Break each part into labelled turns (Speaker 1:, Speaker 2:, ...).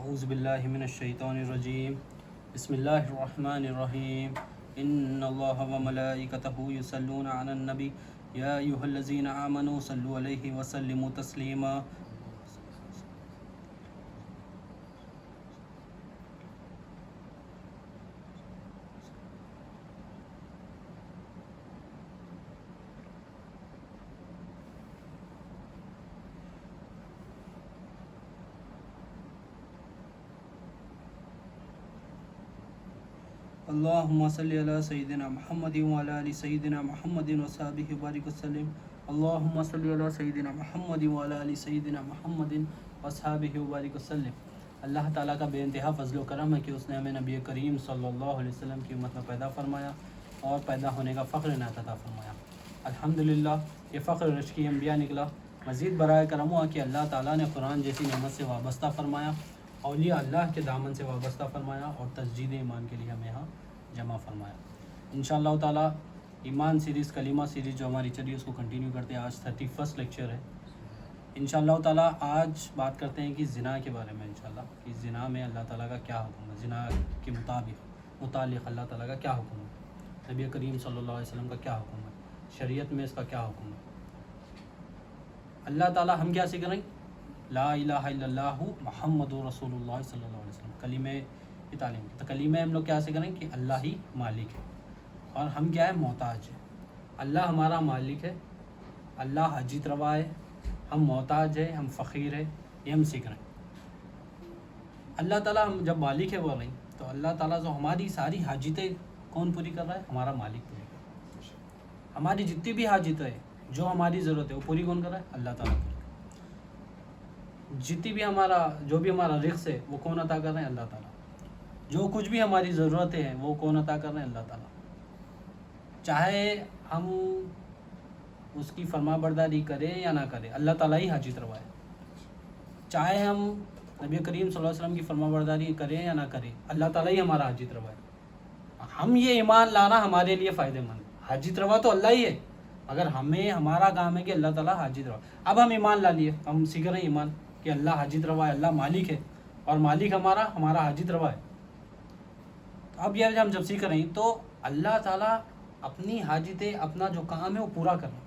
Speaker 1: اعوذ باللہ من الشیطان الرجیم بسم اللہ الرحمن الرحیم ان اللہ وملائکتہ یصلون علی النبی یا ایھا الذین آمنوا صلوا علیہ وسلموا تسلیما. اللہم صلی علی سیدنا محمد وعلی آل سیدنا محمد وصحبہ وبارک وسلم. اللہم صلی علی سیدنا محمد وعلی آل سیدنا محمد وصحبہ وبارک وسلم. اللہ تعالیٰ کا بے انتہا فضل و کرم ہے کہ اس نے ہمیں نبی کریم صلی اللہ علیہ وسلم کی امت میں پیدا فرمایا اور پیدا ہونے کا فخر عنایت عطا فرمایا. الحمدللہ یہ فخر رشکی انبیاء نکلا. مزید برائے کرم ہوا کہ اللہ تعالیٰ نے قرآن جیسی نعمت سے وابستہ فرمایا، اولیاء اللہ کے دامن سے وابستہ فرمایا اور تسجید ایمان کے لیے ہمیں یہاں جمع فرمایا. انشاءاللہ تعالیٰ ایمان سیریز، کلمہ سیریز جو ہماری چلی اس کو کنٹینیو کرتے ہیں. آج 31 لیکچر ہے. انشاءاللہ تعالیٰ آج بات کرتے ہیں کہ زنا کے بارے میں. انشاءاللہ کہ زنا میں اللہ تعالیٰ کا کیا حکم ہے، زنا کے متعلق اللہ تعالیٰ کا کیا حکم ہے، نبی کریم صلی اللہ علیہ وسلم کا کیا حکم ہے، شریعت میں اس کا کیا حکم ہے. اللہ تعالیٰ ہم کیا سکھ رہے ہیں؟ لا الہ الا اللہ محمد رسول اللہ صلی اللہ علیہ وسلم، کلمے کی تعلیم. تو کلمے ہم لوگ کیا سکھ رہے ہیں کہ اللہ ہی مالک ہے اور ہم کیا ہے، محتاج ہے. اللہ ہمارا مالک ہے، اللہ حاجت روا ہے، ہم محتاج ہے، ہم فقیر ہے، یہ ہم سیکھ رہے ہیں. اللہ تعالیٰ ہم جب مالک ہے بول رہے ہیں تو اللہ تعالیٰ جو ہماری ساری حاجتیں کون پوری کر رہا ہے؟ ہمارا مالک پوری کر رہا ہے. ہماری جتنی بھی حاجتیں ہے، جو ہماری ضرورت ہے وہ پوری کون کر رہا ہے؟ اللہ تعالیٰ پوری کر رہا ہے. جتنی بھی جو بھی ہمارا رزق ہے وہ کون عطا کر رہے ہیں؟ اللہ تعالیٰ. جو کچھ بھی ہماری ضرورتیں ہیں وہ کون عطا کر رہے ہیں؟ اللہ تعالیٰ. چاہے ہم اس کی فرما برداری کریں یا نہ کریں، اللہ تعالیٰ ہی حاجت روا ہے. چاہے ہم نبی کریم صلی اللہ علیہ وسلم کی فرما برداری کریں یا نہ کریں، اللہ تعالیٰ ہی ہمارا حاجت روا ہے. ہم یہ ایمان لانا ہمارے لیے فائدہ مند ہے. حاجت روا تو اللہ ہی ہے، مگر ہمارا کام ہے کہ اللہ تعالیٰ حاجت روا. اب ہم ایمان لا لیے، ہم سیکھ رہے ہیں ایمان کہ اللہ حاجت روا ہے، اللہ مالک ہے اور مالک ہمارا حاجت روا ہے. اب یہ ہم جب سیکھ رہے ہیں تو اللہ تعالیٰ اپنی حاجتیں، اپنا جو کام ہے وہ پورا کر رہا ہے.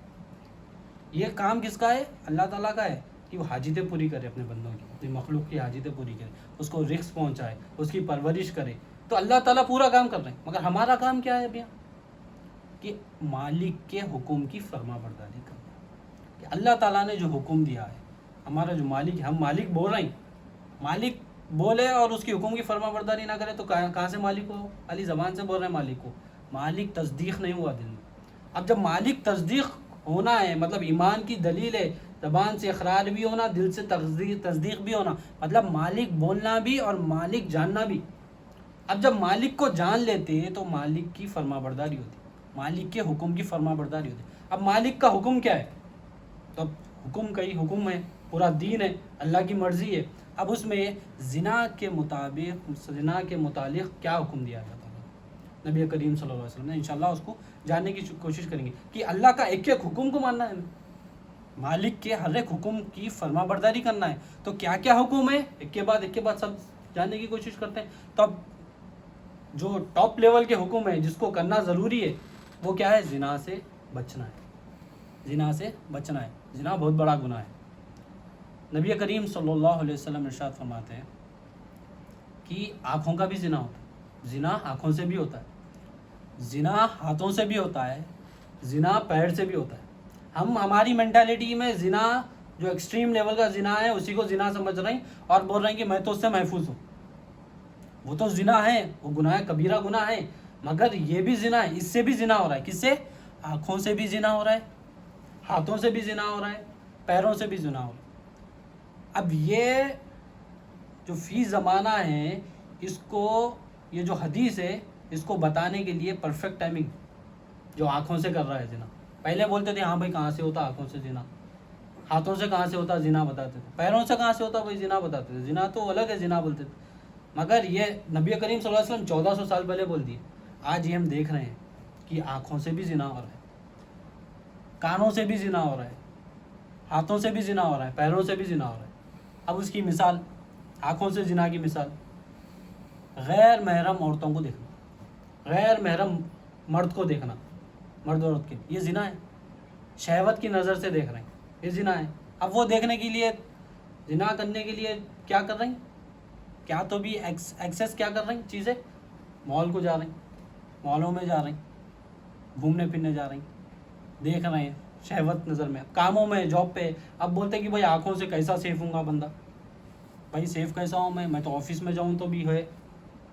Speaker 1: یہ کام کس کا ہے؟ اللہ تعالیٰ کا ہے کہ وہ حاجتیں پوری کرے، اپنے بندوں کی، اپنی مخلوق کی حاجتیں پوری کرے، اس کو رزق پہنچائے، اس کی پرورش کرے. تو اللہ تعالیٰ پورا کام کر رہے ہیں، مگر ہمارا کام کیا ہے اب یہاں؟ کہ مالک کے حکم کی فرما برداری کرنا. کہ اللہ تعالیٰ نے جو حکم دیا ہے، ہمارا جو مالک ہے، ہم مالک بول رہے ہیں، مالک بولے اور اس کی حکم کی فرما برداری نہ کرے تو کہاں سے مالک ہو؟ علی زبان سے بول رہے ہیں مالک کو، مالک تصدیق نہیں ہوا دل میں. اب جب مالک تصدیق ہونا ہے، مطلب ایمان کی دلیل ہے، زبان سے اقرار بھی ہونا، دل سے تصدیق بھی ہونا، مطلب مالک بولنا بھی اور مالک جاننا بھی. اب جب مالک کو جان لیتے تو مالک کی فرما برداری ہوتی، مالک کے حکم کی فرما برداری ہوتی. اب مالک کا حکم کیا ہے؟ تو اب حکم کا ہی حکم ہے، پورا دین ہے، اللہ کی مرضی ہے. اب اس میں زنا کے متعلق کیا حکم دیا جاتا ہے نبی کریم صلی اللہ علیہ وسلم نے. انشاءاللہ اس کو جاننے کی کوشش کریں گے کہ اللہ کا ایک ایک حکم کو ماننا ہے، مالک کے ہر ایک حکم کی فرما برداری کرنا ہے. تو کیا کیا حکم ہے، ایک کے بعد سب جاننے کی کوشش کرتے ہیں. تو اب جو ٹاپ لیول کے حکم ہے جس کو کرنا ضروری ہے وہ کیا ہے؟ زنا سے بچنا ہے. زنا سے بچنا ہے. زنا بہت بڑا گناہ ہے. نبی کریم صلی اللہ علیہ وسلم ارشاد فرماتے ہیں کہ آنکھوں کا بھی زنا ہوتا ہے. زنا آنکھوں سے بھی ہوتا ہے، زنا ہاتھوں سے بھی ہوتا ہے، زنا پیر سے بھی ہوتا ہے. ہماری مینٹالٹی میں زنا جو ایکسٹریم لیول کا زنا ہے اسی کو زنا سمجھ رہے ہیں اور بول رہے ہیں کہ میں تو اس سے محفوظ ہوں. وہ تو زنا ہے، وہ گناہ کبیرہ گناہ ہے، مگر یہ بھی زنا ہے. اس سے بھی زنا ہو رہا ہے. کس سے؟ آنکھوں سے بھی زنا ہو رہا ہے، ہاتھوں سے بھی زنا ہو رہا ہے، پیروں سے بھی زنا ہو رہا ہے. اب یہ جو فی زمانہ ہے، اس کو، یہ جو حدیث ہے اس کو بتانے کے لیے پرفیکٹ ٹائمنگ. جو آنکھوں سے کر رہا ہے زنا، پہلے بولتے تھے ہاں بھائی کہاں سے ہوتا آنکھوں سے زنا، ہاتھوں سے کہاں سے ہوتا زنا بتاتے تھے، پیروں سے کہاں سے ہوتا بھائی زنا بتاتے تھے. زنا تو الگ ہے، زنا بولتے تھے. مگر یہ نبی کریم صلی اللہ علیہ وسلم 1400 سال پہلے بول دیے. آج یہ ہم دیکھ رہے ہیں کہ آنکھوں سے بھی زنا ہو رہا ہے، کانوں سے بھی زنا ہو رہا ہے، ہاتھوں سے بھی زنا ہو رہا ہے، پیروں سے بھی زنا ہو رہا ہے. اب اس کی مثال آنکھوں سے زنا کی مثال، غیر محرم عورتوں کو دیکھنا، غیر محرم مرد کو دیکھنا، مرد عورت کے، یہ زنا ہے. شہوت کی نظر سے دیکھ رہے ہیں، یہ زنا ہے. اب وہ دیکھنے کے لیے، زنا کرنے کے لیے کیا کر رہے ہیں؟ کیا تو بھی ایکسیس کیا کر رہے ہیں چیزیں، مال کو جا رہے ہیں، مالوں میں جا رہے ہیں، گھومنے پھرنے جا رہے ہیں، دیکھ رہے ہیں شہوت نظر میں، کاموں میں، جاب پہ. اب بولتے ہیں کہ بھائی آنکھوں سے کیسا سیف ہوں گا بندہ. بھائی سیف کیسا ہوں میں تو آفس میں جاؤں تو بھی ہے،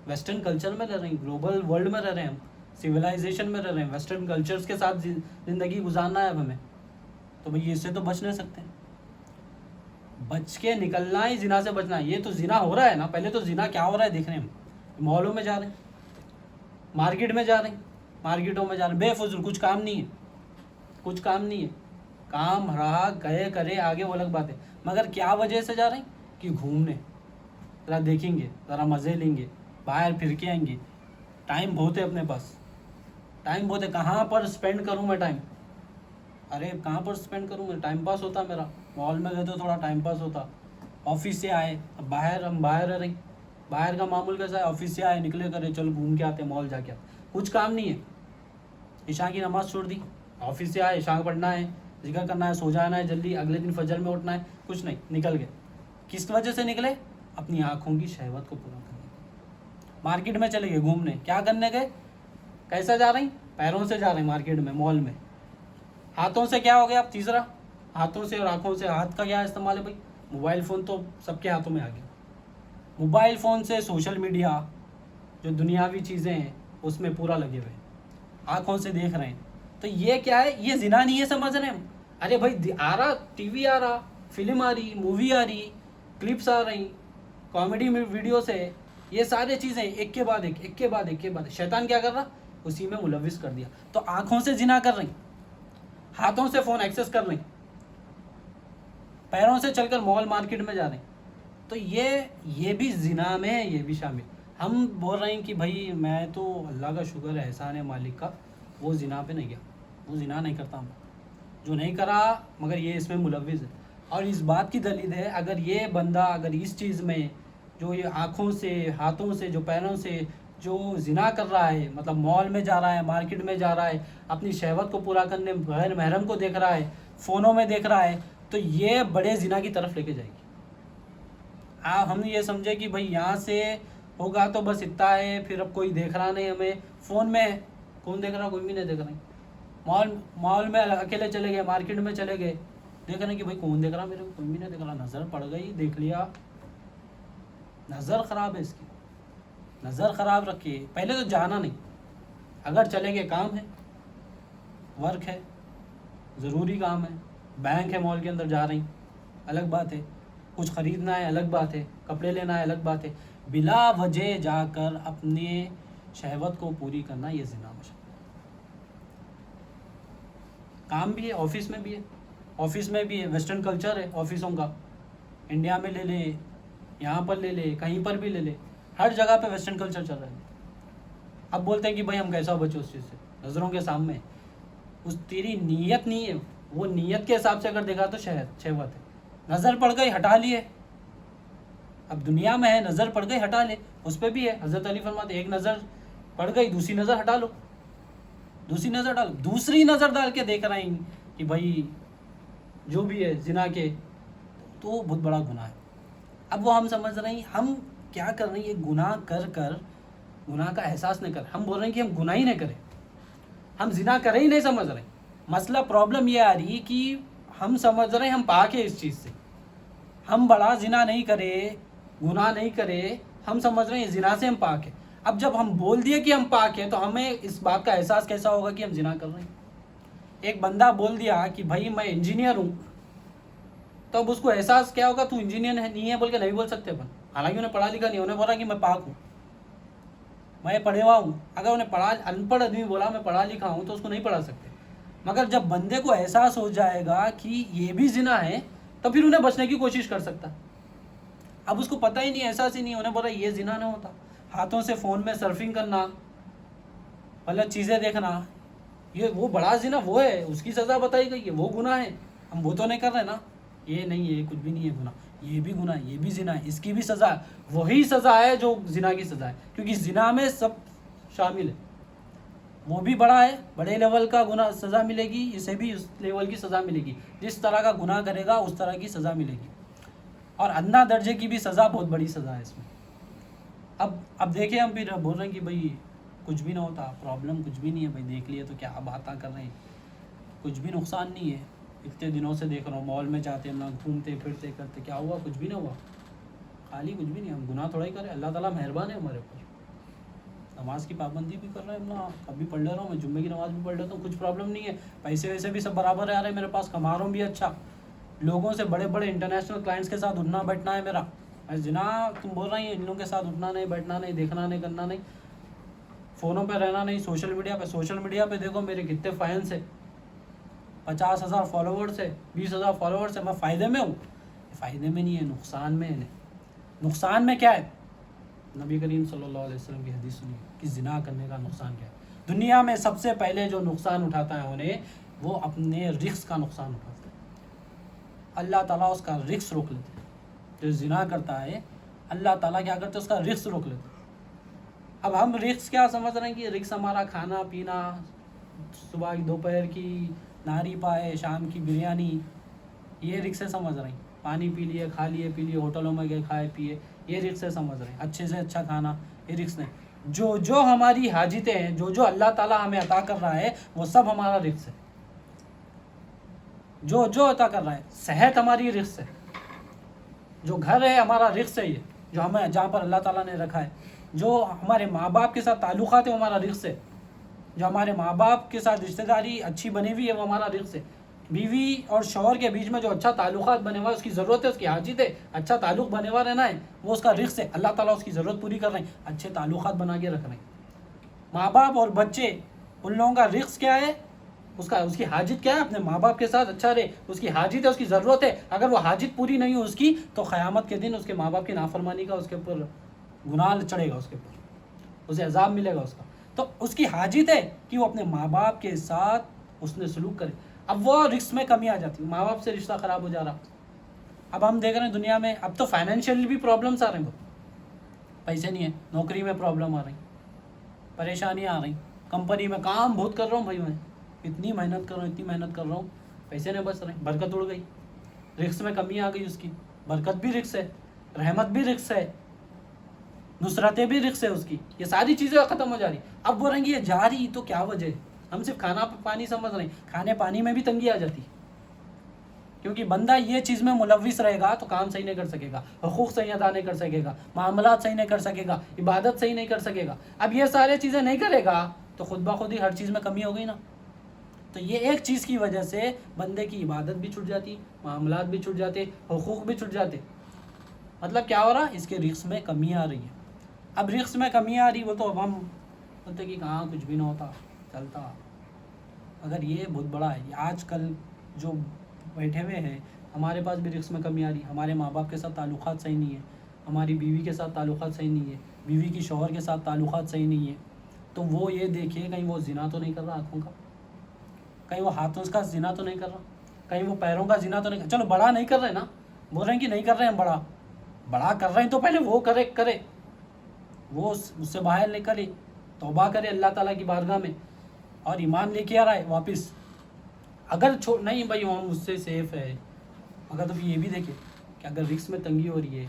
Speaker 1: ویسٹرن کلچر میں رہ رہے ہیں، گلوبل ورلڈ میں رہ رہے ہیں ہم، سویلائزیشن میں رہ رہے ہیں، ویسٹرن کلچرز کے ساتھ زندگی گزارنا ہے اب ہمیں. تو بھئی اس سے تو بچ نہیں سکتے، بچ کے نکلنا ہی زنا سے بچنا ہے. یہ تو زنا ہو رہا ہے نا، پہلے تو زنا کیا ہو رہا ہے دیکھ رہے ہیں ہم. مالوں میں جا رہے ہیں، مارکیٹ میں جا رہے ہیں، مارکیٹوں میں جا رہے ہیں بے فضول، کچھ کام نہیں ہے، کچھ کام نہیں ہے. کام رہا گئے کرے آگے وہ الگ بات ہے، مگر کیا وجہ سے جا رہے ہیں کہ گھومنے، ذرا دیکھیں گے، ذرا مزے لیں گے، باہر پھر کے آئیں گے. ٹائم بہت ہے اپنے پاس، ٹائم بہت ہے، کہاں پر اسپینڈ کروں میں ٹائم؟ ارے کہاں پر اسپینڈ کروں میں؟ ٹائم پاس ہوتا میرا، مال میں گئے تو تھوڑا ٹائم پاس ہوتا. آفس سے آئے، اب باہر ہم باہر رہ رہے ہیں، باہر کا معمول کیسا ہے؟ آفس سے آئے نکلے کرے چل گھوم کے آتے، مال جا کے آتے، کچھ کام نہیں ہے. عشاء کی نماز چھوڑ دی، آفس سے آئے، عشاء پڑھنا ہے، ذکر کرنا ہے، سو جانا ہے جلدی، اگلے دن فجر میں اٹھنا ہے، کچھ نہیں، نکل گئے. کس وجہ سے نکلے؟ اپنی آنکھوں کی شہوت کو پورا کرنے کے. مارکیٹ میں چلے گئے گھومنے، کیا کرنے گئے؟ کیسا جا رہے ہیں؟ پیروں سے جا رہے ہیں مارکیٹ میں، مال میں. ہاتھوں سے کیا ہو گیا اب تیسرا؟ ہاتھوں سے اور آنکھوں سے. ہاتھ کا کیا استعمال ہے بھائی؟ موبائل فون تو سب کے ہاتھوں میں آ گیا. موبائل فون سے سوشل میڈیا، جو دنیاوی چیزیں ہیں اس میں پورا لگے ہوئے ہیں، آنکھوں سے دیکھ رہے ہیں. تو یہ کیا ہے؟ یہ زنا نہیں ہے سمجھ رہے ہیں ہم. ارے بھائی آ رہا ٹی وی، آ رہا فلم، آ رہی مووی، آ رہی کلپس، آ رہی کامیڈی ویڈیوز ہے، یہ سارے چیزیں ایک کے بعد ایک، ایک کے بعد ایک کے بعد. شیطان کیا کر رہا؟ اسی میں ملوث کر دیا. تو آنکھوں سے زنا کر رہی، ہاتھوں سے فون ایکسس کر رہی، پیروں سے چل کر مال مارکیٹ میں جا رہے ہیں. تو یہ بھی زنا میں ہے، یہ بھی شامل. ہم بول رہے ہیں کہ بھائی میں تو اللہ کا شکر ہے، احسان ہے مالک کا، وہ زنا پہ نہیں گیا، وہ زنا نہیں کرتا ہوں، جو نہیں کرا مگر یہ اس میں ملوث ہے. اور اس بات کی دلیل ہے، اگر یہ بندہ اگر اس چیز میں جو یہ آنکھوں سے، ہاتھوں سے، جو پیروں سے جو زنا کر رہا ہے، مطلب مال میں جا رہا ہے، مارکیٹ میں جا رہا ہے، اپنی شہوت کو پورا کرنے غیر محرم کو دیکھ رہا ہے، فونوں میں دیکھ رہا ہے، تو یہ بڑے زنا کی طرف لے کے جائے گی. ہم یہ سمجھے کہ بھائی یہاں سے ہوگا تو بس اتنا ہے، پھر اب کوئی دیکھ رہا نہیں ہمیں، فون میں کون دیکھ رہا؟ کوئی بھی نہیں دیکھ رہا. مال میں اکیلے چلے گئے، مارکیٹ میں چلے گئے، دیکھ رہے ہیں کہ بھائی کون دیکھ رہا میرے کو؟ کوئی بھی نہیں دیکھ رہا. نظر پڑ گئی، دیکھ لیا، نظر خراب ہے اس کی، نظر خراب رکھیے. پہلے تو جانا نہیں، اگر چلے گئے کام ہے، ورک ہے، ضروری کام ہے، بینک ہے، مال کے اندر جا رہی، الگ بات ہے. کچھ خریدنا ہے الگ بات ہے، کپڑے لینا ہے الگ بات ہے. بلا وجہ جا کر اپنے شہوت کو پوری کرنا یہ زنا میں شامل ہے. کام بھی ہے، آفس میں بھی ہے، آفس میں بھی ہے، ویسٹرن کلچر ہے آفسوں کا. انڈیا میں لے لے، یہاں پر لے لے، کہیں پر بھی لے لے، ہر جگہ پہ ویسٹرن کلچر چل رہا ہے. اب بولتے ہیں کہ بھائی ہم کیسا بچو اس چیز سے، نظروں کے سامنے. اس تیری نیت نہیں ہے، وہ نیت کے حساب سے اگر دیکھا تو شہوت ہے. نظر پڑ گئی، ہٹا لیے. اب دنیا میں ہے، نظر پڑ گئی ہٹا لے، اس پہ بھی ہے. حضرت علی فرماتے ایک نظر پڑ گئی، دوسری نظر ہٹا لو، دوسری نظر ڈالو. دوسری نظر ڈال کے دیکھ رہے ہیں کہ بھائی جو بھی ہے زنا کے، تو وہ بہت بڑا گناہ ہے. اب وہ ہم سمجھ رہے ہیں، ہم کیا کر رہے ہیں؟ یہ گناہ کر کر گناہ کا احساس نہیں کر، ہم بول رہے ہیں کہ ہم گناہ ہی نہیں کریں، ہم زنا کرے ہی نہیں سمجھ رہے ہیں. مسئلہ پرابلم یہ آ رہی کہ ہم سمجھ رہے ہیں ہم پاک ہیں اس چیز سے، ہم بڑا زنا نہیں کرے، گناہ نہیں کرے، ہم سمجھ رہے ہیں زنا سے ہم پاک ہیں. اب جب ہم بول دیے کہ ہم پاک ہیں تو ہمیں اس بات کا احساس کیسا ہوگا کہ ہم زنا کر رہے ہیں؟ ایک بندہ بول دیا کہ بھائی میں انجینئر ہوں، تو اب اس کو احساس کیا ہوگا؟ تو انجینئر نہیں ہے بول کے نہیں بول سکتے اپن، حالانکہ انہیں پڑھا لکھا نہیں، انہیں بولا کہ میں پاک ہوں، میں پڑھے ہوا ہوں. اگر انہیں ان پڑھ آدمی بولا میں پڑھا لکھا ہوں تو اس کو نہیں پڑھا سکتے. مگر جب بندے کو احساس ہو جائے گا کہ یہ بھی زنا ہے تو پھر انہیں بچنے کی کوشش کر سکتا. اب اس کو پتہ ہی نہیں، احساس ہی نہیں، انہیں بولا یہ زنا نہیں ہوتا. ہاتھوں سے فون میں سرفنگ کرنا، غلط چیزیں دیکھنا، یہ وہ بڑا زنا وہ ہے، اس کی سزا بتائی گئی ہے، وہ گناہ ہے. ہم وہ تو نہیں کر رہے نا، یہ نہیں ہے، کچھ بھی نہیں ہے گناہ. یہ بھی گناہ ہے، یہ بھی زنا ہے، اس کی بھی سزا ہے، وہی سزا ہے جو زنا کی سزا ہے، کیونکہ زنا میں سب شامل ہے، وہ بھی بڑا ہے، بڑے لیول کا گناہ سزا ملے گی، اسے بھی اس لیول کی سزا ملے گی، جس طرح کا گناہ کرے گا اس طرح کی سزا ملے گی، اور ادنا درجے کی بھی سزا بہت بڑی سزا ہے اس میں۔ اب دیکھیں ہم پھر بول رہے ہیں کہ بھائی کچھ بھی نہ ہوتا، پرابلم کچھ بھی نہیں ہے بھائی، دیکھ لیے تو کیا باتیں کر رہے ہیں، کچھ بھی نقصان نہیں ہے، اتنے دنوں سے دیکھ رہا ہوں مال میں جاتے ہم لوگ گھومتے پھرتے کرتے، کیا ہوا؟ کچھ بھی نہ ہوا، خالی کچھ بھی نہیں، ہم گناہ تھوڑا ہی کریں، اللہ تعالیٰ مہربان ہے ہمارے اوپر، نماز کی پابندی بھی کر رہے ہیں ہم لوگ، اب بھی پڑھ لے رہا ہوں میں، جمعے کی نماز بھی پڑھ لیتا ہوں، کچھ پرابلم نہیں ہے، پیسے ویسے بھی سب برابر آ رہے ہیں میرے پاس، کما رہا ہوں بھی اچھا، لوگوں سے بڑے بڑے انٹرنیشنل کلائنٹس کے ساتھ اٹھنا بیٹھنا ہے میرا، جنا تم بول رہے ہیں ان لوگوں کے ساتھ اٹھنا نہیں بیٹھنا نہیں دیکھنا نہیں کرنا نہیں، فونوں پہ رہنا نہیں، سوشل میڈیا پہ دیکھو میرے کتنے فینس ہیں، 50,000 فالوورس ہے، 20,000 فالوورس ہے، میں فائدے میں ہوں؟ فائدے میں نہیں ہے، نقصان میں ہے۔ نقصان میں کیا ہے؟ نبی کریم صلی اللہ علیہ وسلم کی حدیث سنی کہ زنا کرنے کا نقصان کیا ہے؟ دنیا میں سب سے پہلے جو نقصان اٹھاتا ہے انہیں، وہ اپنے رزق کا نقصان اٹھاتا ہے، اللہ تعالیٰ اس کا رزق روک لیتے ہیں، جو زنا کرتا ہے اللہ تعالیٰ کیا کرتے ہیں؟ اس کا رزق روک لیتے ہیں۔ اب ہم رزق کیا سمجھ رہے ہیں کہ رزق ہمارا کھانا پینا، صبح کی دوپہر کی نہاری پائے، شام کی بریانی، یہ رزق سے سمجھ رہے ہیں، پانی پی لیے، کھا لیے پی لیے، ہوٹلوں میں گئے کھائے پیے، یہ رزق سے سمجھ رہے ہیں، اچھے سے اچھا کھانا، یہ رزق نہیں، جو ہماری حاجتیں ہیں، جو اللہ تعالیٰ ہمیں عطا کر رہا ہے وہ سب ہمارا رزق ہے، جو عطا کر رہا ہے، صحت ہماری رزق ہے، جو گھر ہے ہمارا رزق ہے، یہ جو ہمیں جہاں پر اللہ تعالیٰ نے رکھا ہے، جو ہمارے ماں باپ کے ساتھ تعلقات ہیں وہ ہمارا رزق ہے، جو ہمارے ماں باپ کے ساتھ رشتہ داری اچھی بنی ہوئی ہے وہ ہمارا رزق ہے، بیوی اور شوہر کے بیچ میں جو اچھا تعلقات بنے ہوا ہے، اس کی ضرورت ہے، اس کی حاجت ہے، اچھا تعلق بنے ہوا رہنا ہے، وہ اس کا رزق ہے، اللہ تعالیٰ اس کی ضرورت پوری کر رہے ہیں، اچھے تعلقات بنا کے رکھ رہے ہیں۔ ماں باپ اور بچے، ان لوگوں کا رزق کیا ہے؟ اس کی حاجت کیا ہے؟ اپنے ماں باپ کے ساتھ اچھا رہے، اس کی حاجت ہے، اس کی ضرورت ہے، اگر وہ حاجت پوری نہیں ہو اس کی تو قیامت کے دن اس کے ماں باپ کی نافرمانی کا اس کے اوپر گناہ چڑھے گا، اس کے اوپر اسے عذاب ملے گا اس کا، تو اس کی حاجت ہے کہ وہ اپنے ماں باپ کے ساتھ اس نے سلوک کرے۔ اب وہ رزق میں کمی آ جاتی ہے، ماں باپ سے رشتہ خراب ہو جا رہا، اب ہم دیکھ رہے ہیں دنیا میں اب تو فائنینشیل بھی پرابلمس آ رہے ہیں، پیسے نہیں ہیں، نوکری میں پرابلم آ رہی، پریشانیاں آ رہی، کمپنی میں کام بہت کر رہا ہوں بھائی، میں اتنی محنت کر رہا ہوں، پیسے نہیں بچ رہے، برکت اڑ گئی، رزق میں کمی آ گئی، اس کی برکت بھی رزق ہے، رحمت بھی رزق ہے، نصرتیں بھی رزق ہے اس کی، یہ ساری چیزیں ختم ہو جا رہی، اب بول رہے ہیں کہ یہ جا رہی تو کیا وجہ ہے؟ ہم صرف کھانا پانی سمجھ رہے ہیں، کھانے پانی میں بھی تنگی آ جاتی، کیونکہ بندہ یہ چیز میں ملوث رہے گا تو کام صحیح نہیں کر سکے گا، حقوق صحیح ادا نہیں کر سکے گا، معاملات صحیح نہیں کر سکے گا، عبادت صحیح نہیں کر سکے گا، اب یہ سارے چیزیں نہیں کرے گا تو خود بخود ہی ہر چیز میں کمی ہو گئی نا، تو یہ ایک چیز کی وجہ سے بندے کی عبادت بھی چھٹ جاتی، معاملات بھی چھٹ جاتے، حقوق بھی چھٹ جاتے، مطلب کیا ہو رہا؟ اس کے رزق میں کمی آ رہی ہے، اب رزق میں کمی آ رہی، وہ تو اب ہم بولتے کہ کہاں کچھ بھی نہ ہوتا چلتا، اگر یہ بہت بڑا ہے، آج کل جو بیٹھے ہوئے ہیں ہمارے پاس بھی رزق میں کمی آ رہی، ہمارے ماں باپ کے ساتھ تعلقات صحیح نہیں ہے، ہماری بیوی کے ساتھ تعلقات صحیح نہیں ہے، بیوی کی شوہر کے ساتھ تعلقات صحیح نہیں ہے، تو وہ یہ دیکھے کہیں وہ زنا تو نہیں کر رہا آنکھوں کا، کہیں وہ ہاتھوں کا زنا تو نہیں کر رہا، کہیں وہ پیروں کا زنا تو نہیں کر، چلو بڑا نہیں کر رہے نا، بول رہے ہیں کہ نہیں کر رہے ہیں، بڑا کر رہے ہیں تو پہلے وہ کرے وہ اس سے باہر نکلے، توبہ کرے اللہ تعالیٰ کی بارگاہ میں اور ایمان لے کے آ رہا ہے واپس، اگر نہیں بھائی ہم اس سے سیف ہے، مگر تو یہ بھی دیکھیں کہ اگر رزق میں تنگی ہو رہی ہے،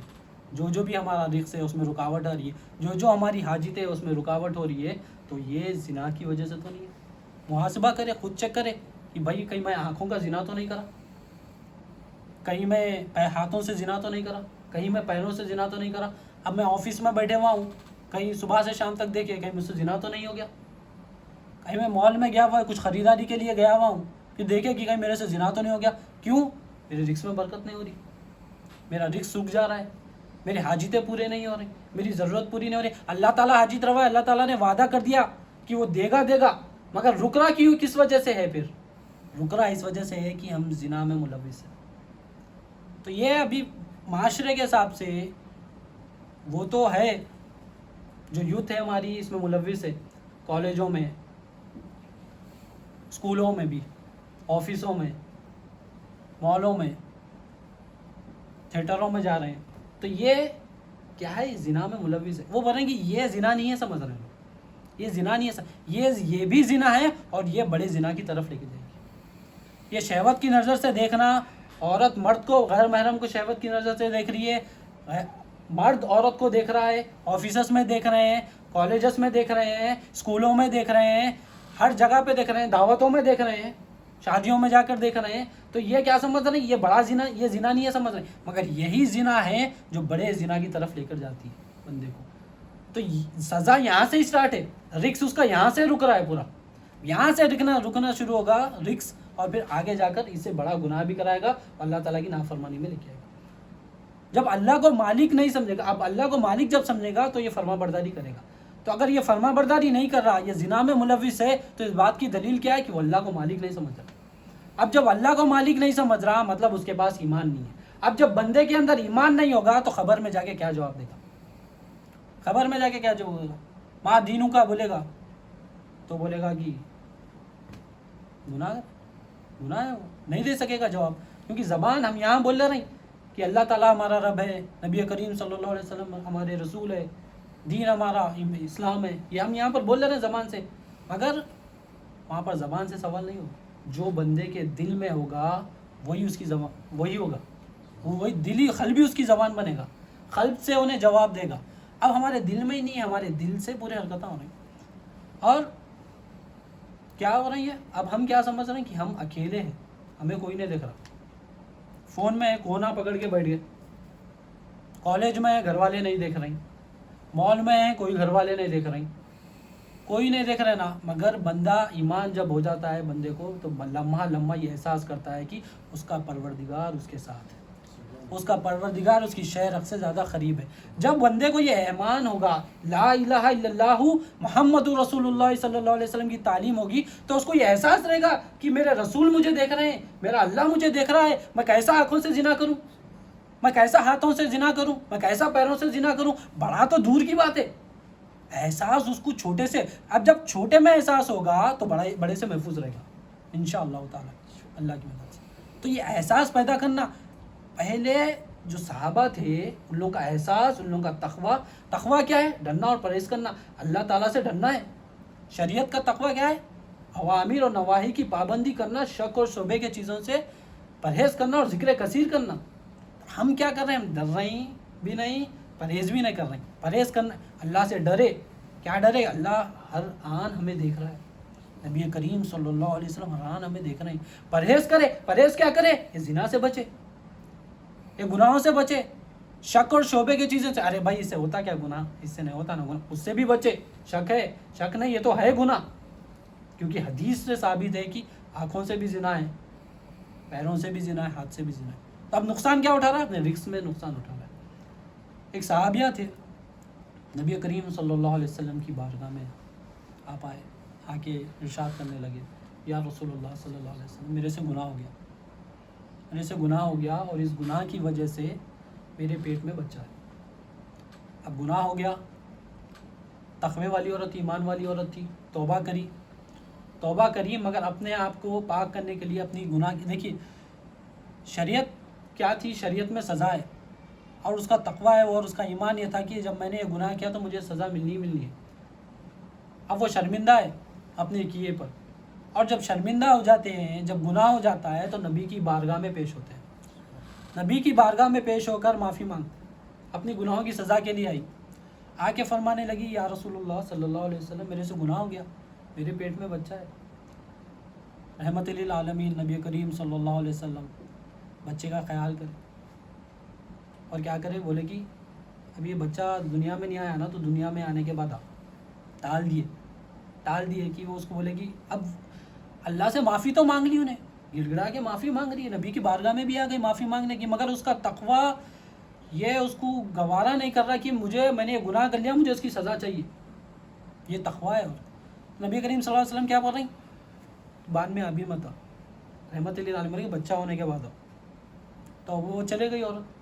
Speaker 1: جو بھی ہمارا رزق ہے اس میں رکاوٹ آ رہی ہے، جو ہماری حاجت ہے اس میں رکاوٹ ہو رہی ہے، تو یہ زنا کی وجہ سے تو نہیں ہے، محاسبہ کرے، خود چیک کرے کہ بھائی کہیں میں آنکھوں کا زنا تو نہیں کرا، کہیں میں ہاتھوں سے زنا تو نہیں کرا، کہیں میں پیروں سے زنا تو نہیں کرا، اب میں آفس میں بیٹھے ہوا ہوں، کہیں صبح سے شام تک دیکھے کہیں مجھ سے زنا تو نہیں ہو گیا، کہیں میں مال میں گیا ہوا کچھ خریداری کے لیے گیا ہوا ہوں کہ دیکھے کہ کہیں میرے سے زنا تو نہیں ہو گیا، کیوں؟ میرے رزق میں برکت نہیں ہو رہی، میرا رزق سوکھ جا رہا ہے، میری حاجتیں پورے نہیں ہو رہی، میری ضرورت پوری نہیں ہو رہی، اللہ تعالیٰ حاجت روا ہے، اللہ تعالیٰ نے وعدہ کر دیا کہ وہ دے گا، مگر رک رہا کیوں؟ کس وجہ سے ہے؟ پھر رک رہا اس وجہ سے ہے کہ ہم زنا میں ملوث ہیں، تو یہ ابھی معاشرے کے حساب سے وہ تو ہے، جو یوتھ ہے ہماری اس میں ملوث ہے، کالجوں میں، اسکولوں میں بھی، آفسوں میں، مالوں میں، تھیٹروں میں جا رہے ہیں. تو یہ کیا ہے؟ زنا میں ملوث ہے. وہ بولیں گے یہ زنا نہیں ہے، سمجھ رہے ہیں لوگ، یہ زنا نہیں ہے، یہ بھی زنا ہے اور یہ بڑے زنا کی طرف لے کے جائے گی. یہ شہوت کی نظر سے دیکھنا، عورت مرد کو، غیر محرم کو شہوت کی نظر سے دیکھ رہی ہے، مرد عورت کو دیکھ رہا ہے، آفیسز میں دیکھ رہے ہیں، کالجز میں دیکھ رہے ہیں، اسکولوں میں دیکھ رہے ہیں، ہر جگہ پہ دیکھ رہے ہیں، دعوتوں میں دیکھ رہے ہیں، شادیوں میں جا کر دیکھ رہے ہیں. تو یہ کیا سمجھ رہے ہیں؟ یہ بڑا زنا، یہ زنا نہیں ہے سمجھ رہے ہیں. مگر یہی زنا ہے جو بڑے زنا کی طرف لے کر جاتی ہے بندے کو. تو سزا یہاں سے اسٹارٹ ہے، رکس اس کا یہاں سے رک رہا ہے، پورا یہاں سے رکنا شروع ہوگا رکس، اور پھر آگے جا کر اس سے بڑا گناہ بھی کرائے گا اور اللہ تعالیٰ کی نافرمانی میں لے کے آئے گا. جب اللہ کو مالک نہیں سمجھے گا، اب اللہ کو مالک جب سمجھے گا تو یہ فرما برداری کرے گا. تو اگر یہ فرما برداری نہیں کر رہا، یہ زنا میں ملوث ہے، تو اس بات کی دلیل کیا ہے کہ وہ اللہ کو مالک نہیں سمجھ رہا. اب جب اللہ کو مالک نہیں سمجھ رہا، مطلب اس کے پاس ایمان نہیں ہے. اب جب بندے کے اندر ایمان نہیں ہوگا تو خبر میں جا کے کیا جواب دے گا؟ خبر میں جا کے کیا جواب دے گا؟ ماں دینوں کا بولے گا تو بولے گا کہ گناہ ہے، وہ نہیں دے سکے گا جواب. کیونکہ زبان ہم یہاں بول رہے ہیں کہ اللہ تعالیٰ ہمارا رب ہے، نبی کریم صلی اللہ علیہ وسلم ہمارے رسول ہے، دین ہمارا اسلام ہے، یہ ہم یہاں پر بول رہے ہیں زبان سے. مگر وہاں پر زبان سے سوال نہیں ہوگا. جو بندے کے دل میں ہوگا وہی اس کی زبان، وہی ہوگا، وہی دلی قلبی اس کی زبان بنے گا، قلب سے انہیں جواب دے گا. اب ہمارے دل میں ہی نہیں ہے، ہمارے دل سے پورے حرکتیں ہو رہی ہیں. اور کیا ہو رہی ہے؟ اب ہم کیا سمجھ رہے ہیں کہ ہم اکیلے ہیں، ہمیں کوئی نہیں دیکھ رہا. فون میں کونا پکڑ کے بیٹھ گئے، کالج میں گھر والے نہیں دیکھ رہے، مال میں ہیں کوئی گھر والے نہیں دیکھ رہے، کوئی نہیں دیکھ رہے نا. مگر بندہ ایمان جب ہو جاتا ہے بندے کو تو لمحہ یہ احساس کرتا ہے کہ اس کا پروردگار اس کے ساتھ ہے، اس کا پروردگار اس کی شہر سے زیادہ قریب ہے. جب بندے کو یہ ایمان ہوگا، لا الہ الا اللہ محمد رسول اللہ صلی اللہ علیہ وسلم کی تعلیم ہوگی، تو اس کو یہ احساس رہے گا کہ میرے رسول مجھے دیکھ رہے ہیں، میرا اللہ مجھے دیکھ رہا ہے. میں کیسا آنکھوں سے زنا کروں، میں کیسا ہاتھوں سے زنا کروں، میں کیسا پیروں سے زنا کروں. بڑا تو دور کی بات ہے، احساس اس کو چھوٹے سے، اب جب چھوٹے میں احساس ہوگا تو بڑے سے محفوظ رہے گا انشاءاللہ تعالیٰ اللہ کی مدد سے. تو یہ احساس پیدا کرنا، پہلے جو صحابہ تھے ان لوگوں کا احساس، ان لوگوں کا تقویٰ کیا ہے؟ ڈرنا اور پرہیز کرنا، اللہ تعالیٰ سے ڈرنا ہے. شریعت کا تقویٰ کیا ہے؟ اوامر اور نواہی کی پابندی کرنا، شک اور شبہے کے چیزوں سے پرہیز کرنا اور ذکر کثیر کرنا. ہم کیا کر رہے ہیں؟ ہم ڈر رہے ہیں بھی نہیں، پرہیز بھی نہیں کر رہے ہیں. پرہیز کرنا، اللہ سے ڈرے. کیا ڈرے؟ اللہ ہر آن ہمیں دیکھ رہا ہے، نبی کریم صلی اللہ علیہ وسلم ہر آن ہمیں دیکھ رہے ہیں. پرہیز کرے. پرہیز کیا کرے؟ یہ زنا سے بچے، یہ گناہوں سے بچے، شک اور شعبے کی چیزیں سے. ارے بھائی اس سے ہوتا کیا گناہ، اس سے نہیں ہوتا نا گناہ، اس سے بھی بچے. شک ہے، شک نہیں، یہ تو ہے گناہ. کیونکہ حدیث سے ثابت ہے کہ آنکھوں سے بھی زنا ہے، پیروں سے بھی زنا ہے، ہاتھ سے بھی زنا ہے. تو اب نقصان کیا اٹھا رہا ہے؟ اپنے رزق میں نقصان اٹھا رہا ہے. ایک صحابیہ تھے، نبی کریم صلی اللہ علیہ وسلم کی بارگاہ میں آپ آئے، آ کے ارشاد کرنے لگے، یا رسول اللہ صلی اللہ علیہ وسلم میرے سے گناہ ہو گیا، میرے سے گناہ ہو گیا، اور اس گناہ کی وجہ سے میرے پیٹ میں بچہ ہے. اب گناہ ہو گیا، تقوی والی عورت، ایمان والی عورت تھی، توبہ کری مگر اپنے آپ کو پاک کرنے کے لیے اپنی گناہ کی، دیکھیے شریعت کیا تھی؟ شریعت میں سزا ہے اور اس کا تقویٰ ہے، اور اس کا ایمان یہ تھا کہ جب میں نے یہ گناہ کیا تو مجھے سزا ملنی ہے. اب وہ شرمندہ ہے اپنے کیے پر، اور جب شرمندہ ہو جاتے ہیں، جب گناہ ہو جاتا ہے تو نبی کی بارگاہ میں پیش ہوتے ہیں، نبی کی بارگاہ میں پیش ہو کر معافی مانگتے، اپنی گناہوں کی سزا کے لیے آئی، آ کے فرمانے لگی، یا رسول اللہ صلی اللہ علیہ وسلم میرے سے گناہ ہو گیا، میرے پیٹ میں بچہ ہے. رحمت للعالمین نبی کریم صلی اللہ علیہ وسلم بچے کا خیال کرے، اور کیا کرے؟ بولے کہ اب یہ بچہ دنیا میں نہیں آیا نا، تو دنیا میں آنے کے بعد ٹال دیے کہ وہ اس کو بولے کہ اب اللہ سے معافی تو مانگ لی، انہیں گڑ گڑا کے معافی مانگ رہی ہے، نبی کی بارگاہ میں بھی آ گئی معافی مانگنے کی، مگر اس کا تقویٰ یہ اس کو گوارا نہیں کر رہا کہ میں نے یہ گناہ کر لیا، مجھے اس کی سزا چاہیے. یہ تقویٰ ہے. اور نبی کریم صلی اللہ علیہ وسلم کیا بول رہے ہیں؟ بعد میں ابھی مت رحمت للعالمین کے بچہ ہونے کے بعد تو وہ چلے گئی عورت.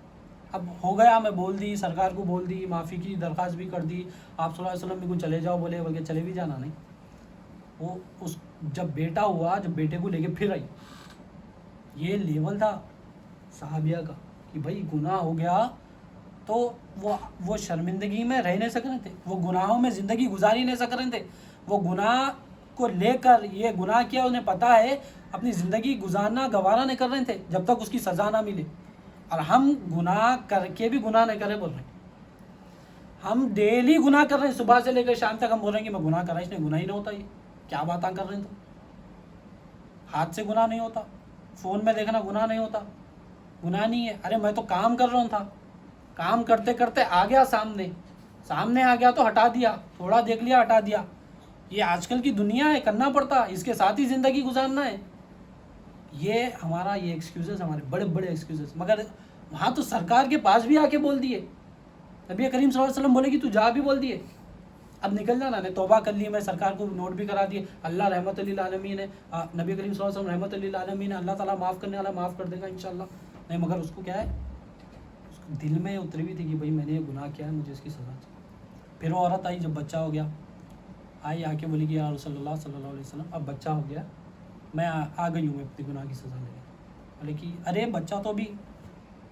Speaker 1: اب ہو گیا، میں بول دی، سرکار کو بول دی، معافی کی درخواست بھی کر دی، آپ صلی اللہ علیہ وسلم بھی کو چلے جاؤ بولے، بلکہ چلے بھی جانا نہیں. وہ جب بیٹا ہوا، جب بیٹے کو لے کے پھر آئی، یہ لیول تھا صحابیہ کا. کہ بھائی گناہ ہو گیا تو وہ شرمندگی میں رہ نہیں سک رہے تھے، وہ گناہوں میں زندگی گزار ہی نہیں سک رہے تھے، وہ گناہ کو لے کر یہ گناہ کیا انہیں پتہ ہے اپنی زندگی گزارنا گوارا نہیں کر رہے تھے جب تک اس کی سزا نہ ملے. اور ہم گناہ کر کے بھی گناہ نہیں کرے بول رہے ہیں. ہم ڈیلی گناہ کر رہے ہیں، صبح سے لے کر شام تک ہم بول رہے ہیں کہ میں گناہ کر رہا ہوں، اس نے گناہ ہی نہیں ہوتا. یہ کیا باتیں کر رہے ہیں؟ تو ہاتھ سے گناہ نہیں ہوتا، فون میں دیکھنا گناہ نہیں ہوتا، گناہ نہیں ہے. ارے میں تو کام کر رہا ہوں تھا، کام کرتے کرتے آ گیا سامنے آ گیا تو ہٹا دیا، تھوڑا دیکھ لیا ہٹا دیا. یہ آج کل کی دنیا ہے، کرنا پڑتا، اس کے ساتھ ہی زندگی گزارنا ہے. یہ ہمارا یہ ایکسکیوزز، ہمارے بڑے بڑے ایکسکیوزز. مگر وہاں تو سرکار کے پاس بھی آ کے بول دیے، نبی کریم صلی اللہ علیہ وسلم بولے کہ تو جا بھی بول دیے، اب نکل جانا. نے توبہ کر لی، میں سرکار کو نوٹ بھی کرا دیے. اللہ رحمت للعالمین ہے، نبی کریم صلی اللہ علیہ وسلم رحمت للعالمین ہے، اللہ تعالیٰ معاف کرنے والا معاف کر دے گا انشاءاللہ. نہیں، مگر اس کو کیا ہے، اس کو دل میں اتری ہوئی تھی کہ بھائی میں نے یہ گناہ کیا ہے، مجھے اس کی سزا چاہیے. پھر وہ عورت آئی، جب بچہ ہو گیا آئی آ کے بولی کہ یا رسول اللہ صلی اللہ علیہ وسلم اب بچہ ہو گیا، میں آ گئی ہوں، میں اپنی گناہ کی سزا لے. بولے کہ ارے بچہ تو بھی،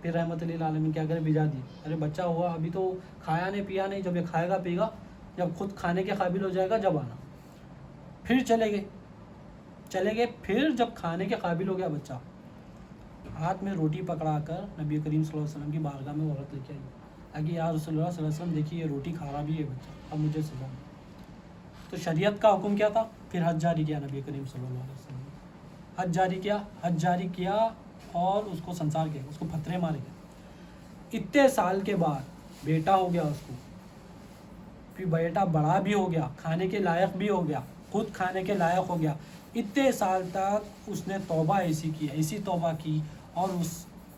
Speaker 1: پھر رحمت للعالمین کیا کرے، بھیجا دی. ارے بچہ ہوا، ابھی تو کھایا نہیں پیا نہیں، جب یہ کھائے گا پیے گا، جب خود کھانے کے قابل ہو جائے گا جب آنا. پھر چلے گئے. پھر جب کھانے کے قابل ہو گیا بچہ، ہاتھ میں روٹی پکڑا کر نبی کریم صلی اللہ علیہ وسلم کی بارگاہ میں عورت لے کے آئی کہ یا رسول اللہ صلی اللہ علیہ وسلم دیکھیے یہ روٹی کھا رہا بھی ہے بچہ، اب مجھے سزا دیں. تو شریعت کا حکم کیا تھا؟ پھر حج جاری کیا نبی کریم صلی اللہ علیہ وسلم نے. حج جاری کیا اور اس کو سنسار کیا، اس کو پتھرے مارے گئے. اتنے سال کے بعد بیٹا ہو گیا اس کو، پھر بیٹا بڑا بھی ہو گیا، کھانے کے لائق بھی ہو گیا، خود کھانے کے لائق ہو گیا. اتنے سال تک اس نے توبہ ایسی توبہ کی، اور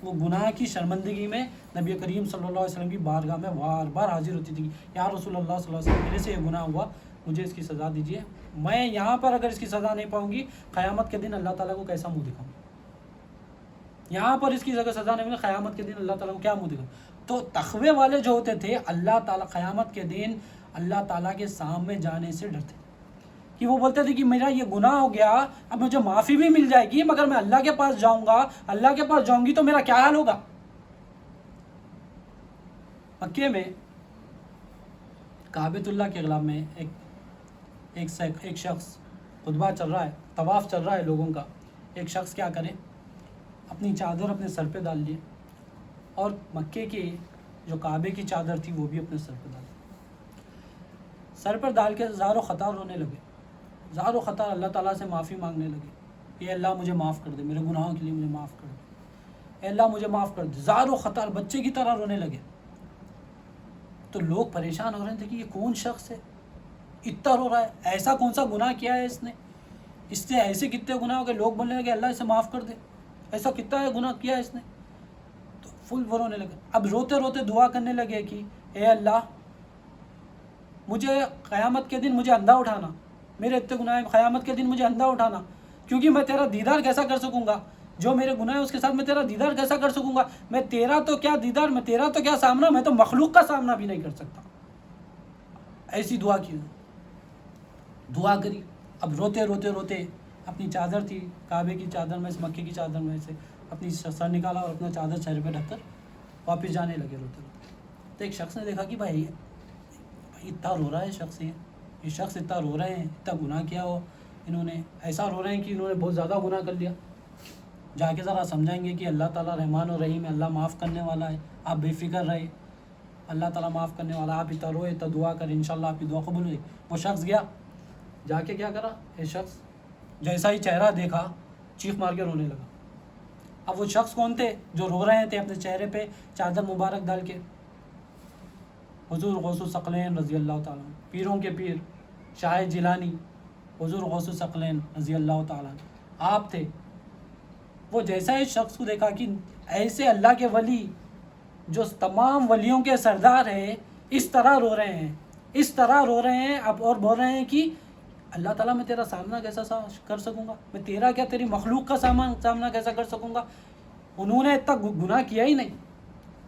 Speaker 1: وہ گناہ کی شرمندگی میں نبی کریم صلی اللہ علیہ وسلم کی بارگاہ میں بار بار حاضر ہوتی تھی. یا رسول اللہ صلی اللہ علیہ وسلم، میرے سے یہ گناہ ہوا، مجھے اس کی سزا دیجیے. میں یہاں پر اگر اس کی سزا نہیں پاؤں گی، قیامت کے دن اللہ تعالیٰ کو کیسا منہ دکھاؤں؟ یہاں پر اس کی سزا نہیں ملی، قیامت کے دن اللہ تعالیٰ کو کیا منہ دکھاؤں؟ تو تقوی والے جو ہوتے تھے، اللہ تعالیٰ قیامت کے دن اللہ تعالیٰ کے سامنے جانے سے ڈرتے، کہ وہ بولتے تھے کہ میرا یہ گناہ ہو گیا، اب مجھے معافی بھی مل جائے گی، مگر میں اللہ کے پاس جاؤں گا، اللہ کے پاس جاؤں گی تو میرا کیا حال ہوگا؟ مکے میں کعبۃ اللہ کے غلاف میں ایک شخص خطبہ چل رہا ہے، طواف چل رہا ہے لوگوں کا. ایک شخص کیا کرے، اپنی چادر اپنے سر پہ ڈال لیے، اور مکے کی جو کعبے کی چادر تھی وہ بھی اپنے سر پہ ڈال لی. سر پر ڈال کے زار و خطار رونے لگے، زار و خطار اللہ تعالیٰ سے معافی مانگنے لگے. اے اللہ مجھے معاف کر دے، میرے گناہوں کے لیے مجھے معاف کر دے، اے اللہ مجھے معاف کر دے. زار و خطار بچے کی طرح رونے لگے. تو لوگ پریشان ہو رہے تھے کہ یہ کون شخص ہے، اتنا رو رہا ہے، ایسا کون سا گناہ کیا ہے اس نے، اس سے ایسے کتنے گناہ ہو گئے. لوگ بولنے لگے اللہ اسے معاف کر دے، ایسا کتنا ہے گناہ کیا ہے اس نے. تو فل وہ رونے لگے. اب روتے روتے دعا کرنے لگے کہ اے اللہ مجھے قیامت کے دن مجھے اندھا اٹھانا، میرے اتنے گناہ قیامت کے دن مجھے اندھا اٹھانا، کیونکہ میں تیرا دیدار کیسا کر سکوں گا، جو میرے گناہ ہے اس کے ساتھ میں تیرا دیدار کیسا کر سکوں گا. میں تیرا تو کیا دیدار، میں تیرا تو کیا سامنا، میں تو مخلوق کا سامنا بھی نہیں کر سکتا. ایسی دعا کری. اب روتے اپنی چادر تھی کعبے کی چادر میں سے، مکے کی چادر میں سے اپنی سر نکالا اور اپنا چادر چہرے پہ ڈھک کر واپس جانے لگے روتے. تو ایک شخص نے دیکھا کہ بھائی اتنا رو رہا ہے یہ شخص اتنا رو رہے ہیں، اتنا گناہ کیا ہو انہوں نے، ایسا رو رہے ہیں کہ انہوں نے بہت زیادہ گناہ کر لیا. جا کے ذرا سمجھائیں گے کہ اللہ تعالیٰ رحمان و رحیم ہے، اللہ معاف کرنے والا ہے، آپ بے فکر رہے، اللہ تعالیٰ معاف کرنے والا، آپ اتنا روئے، اتنا دعا کریں، انشاءاللہ آپ کی دعا قبول ہوئی. وہ شخص گیا، جا کے کیا کرا، یہ شخص جیسا ہی چہرہ دیکھا چیخ مار کے رونے لگا. اب وہ شخص کون تھے جو رو رہے تھے اپنے چہرے پہ چادر مبارک ڈال کے؟ حضور غوث الثقلین رضی اللہ تعالیٰ، پیروں کے پیر شاہ جیلانی حضور غوث الثقلین رضی اللہ تعالیٰ آپ تھے. وہ جیسا اس شخص کو دیکھا کہ ایسے اللہ کے ولی جو تمام ولیوں کے سردار ہیں اس طرح رو رہے ہیں اب، اور بول رہے ہیں کہ اللہ تعالیٰ میں تیرا سامنا کیسا کر سکوں گا، میں تیرا کیا تیری مخلوق کا سامنا کیسا کر سکوں گا. انہوں نے اتنا گناہ کیا ہی نہیں،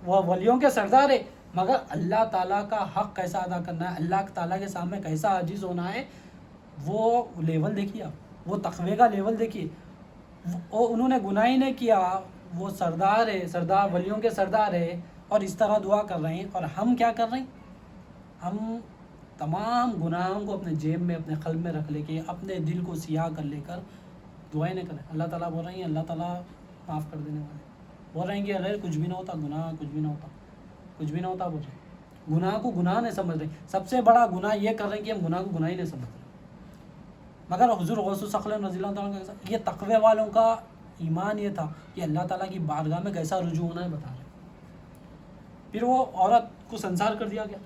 Speaker 1: وہ ولیوں کے سردار ہے، مگر اللہ تعالیٰ کا حق کیسا ادا کرنا ہے، اللہ تعالیٰ کے سامنے کیسا عاجز ہونا ہے، وہ لیول دیکھیے آپ، وہ تقوی کا لیول دیکھیے. انہوں نے گناہ ہی نہیں کیا، وہ سردار ہے، سردار ولیوں کے سردار ہے، اور اس طرح دعا کر رہے ہیں، اور ہم کیا کر رہے ہیں؟ ہم تمام گناہوں کو اپنے جیب میں، اپنے قلب میں رکھ لے کے، اپنے دل کو سیاہ کر لے کر دعائیں نہیں کریں۔ اللہ تعالیٰ بول رہے ہیں، اللہ تعالیٰ معاف کر دینے والے، بول رہے ہیں کہ اگر کچھ بھی نہ ہوتا، گناہ کچھ بھی نہ ہوتا، کچھ بھی نہ ہوتا، بول رہے ہیں گناہ کو گناہ نہیں سمجھ رہے۔ سب سے بڑا گناہ یہ کر رہے ہیں کہ ہم گناہ کو گناہ ہی نہیں سمجھ رہے۔ مگر حضور غوث ثقلین رضی اللہ تعالیٰ کا یہ تقوی والوں کا ایمان یہ تھا کہ اللہ تعالیٰ کی بارگاہ میں کیسا رجوع ہونا ہے بتا رہے۔ پھر وہ عورت کو سنسار کر دیا گیا،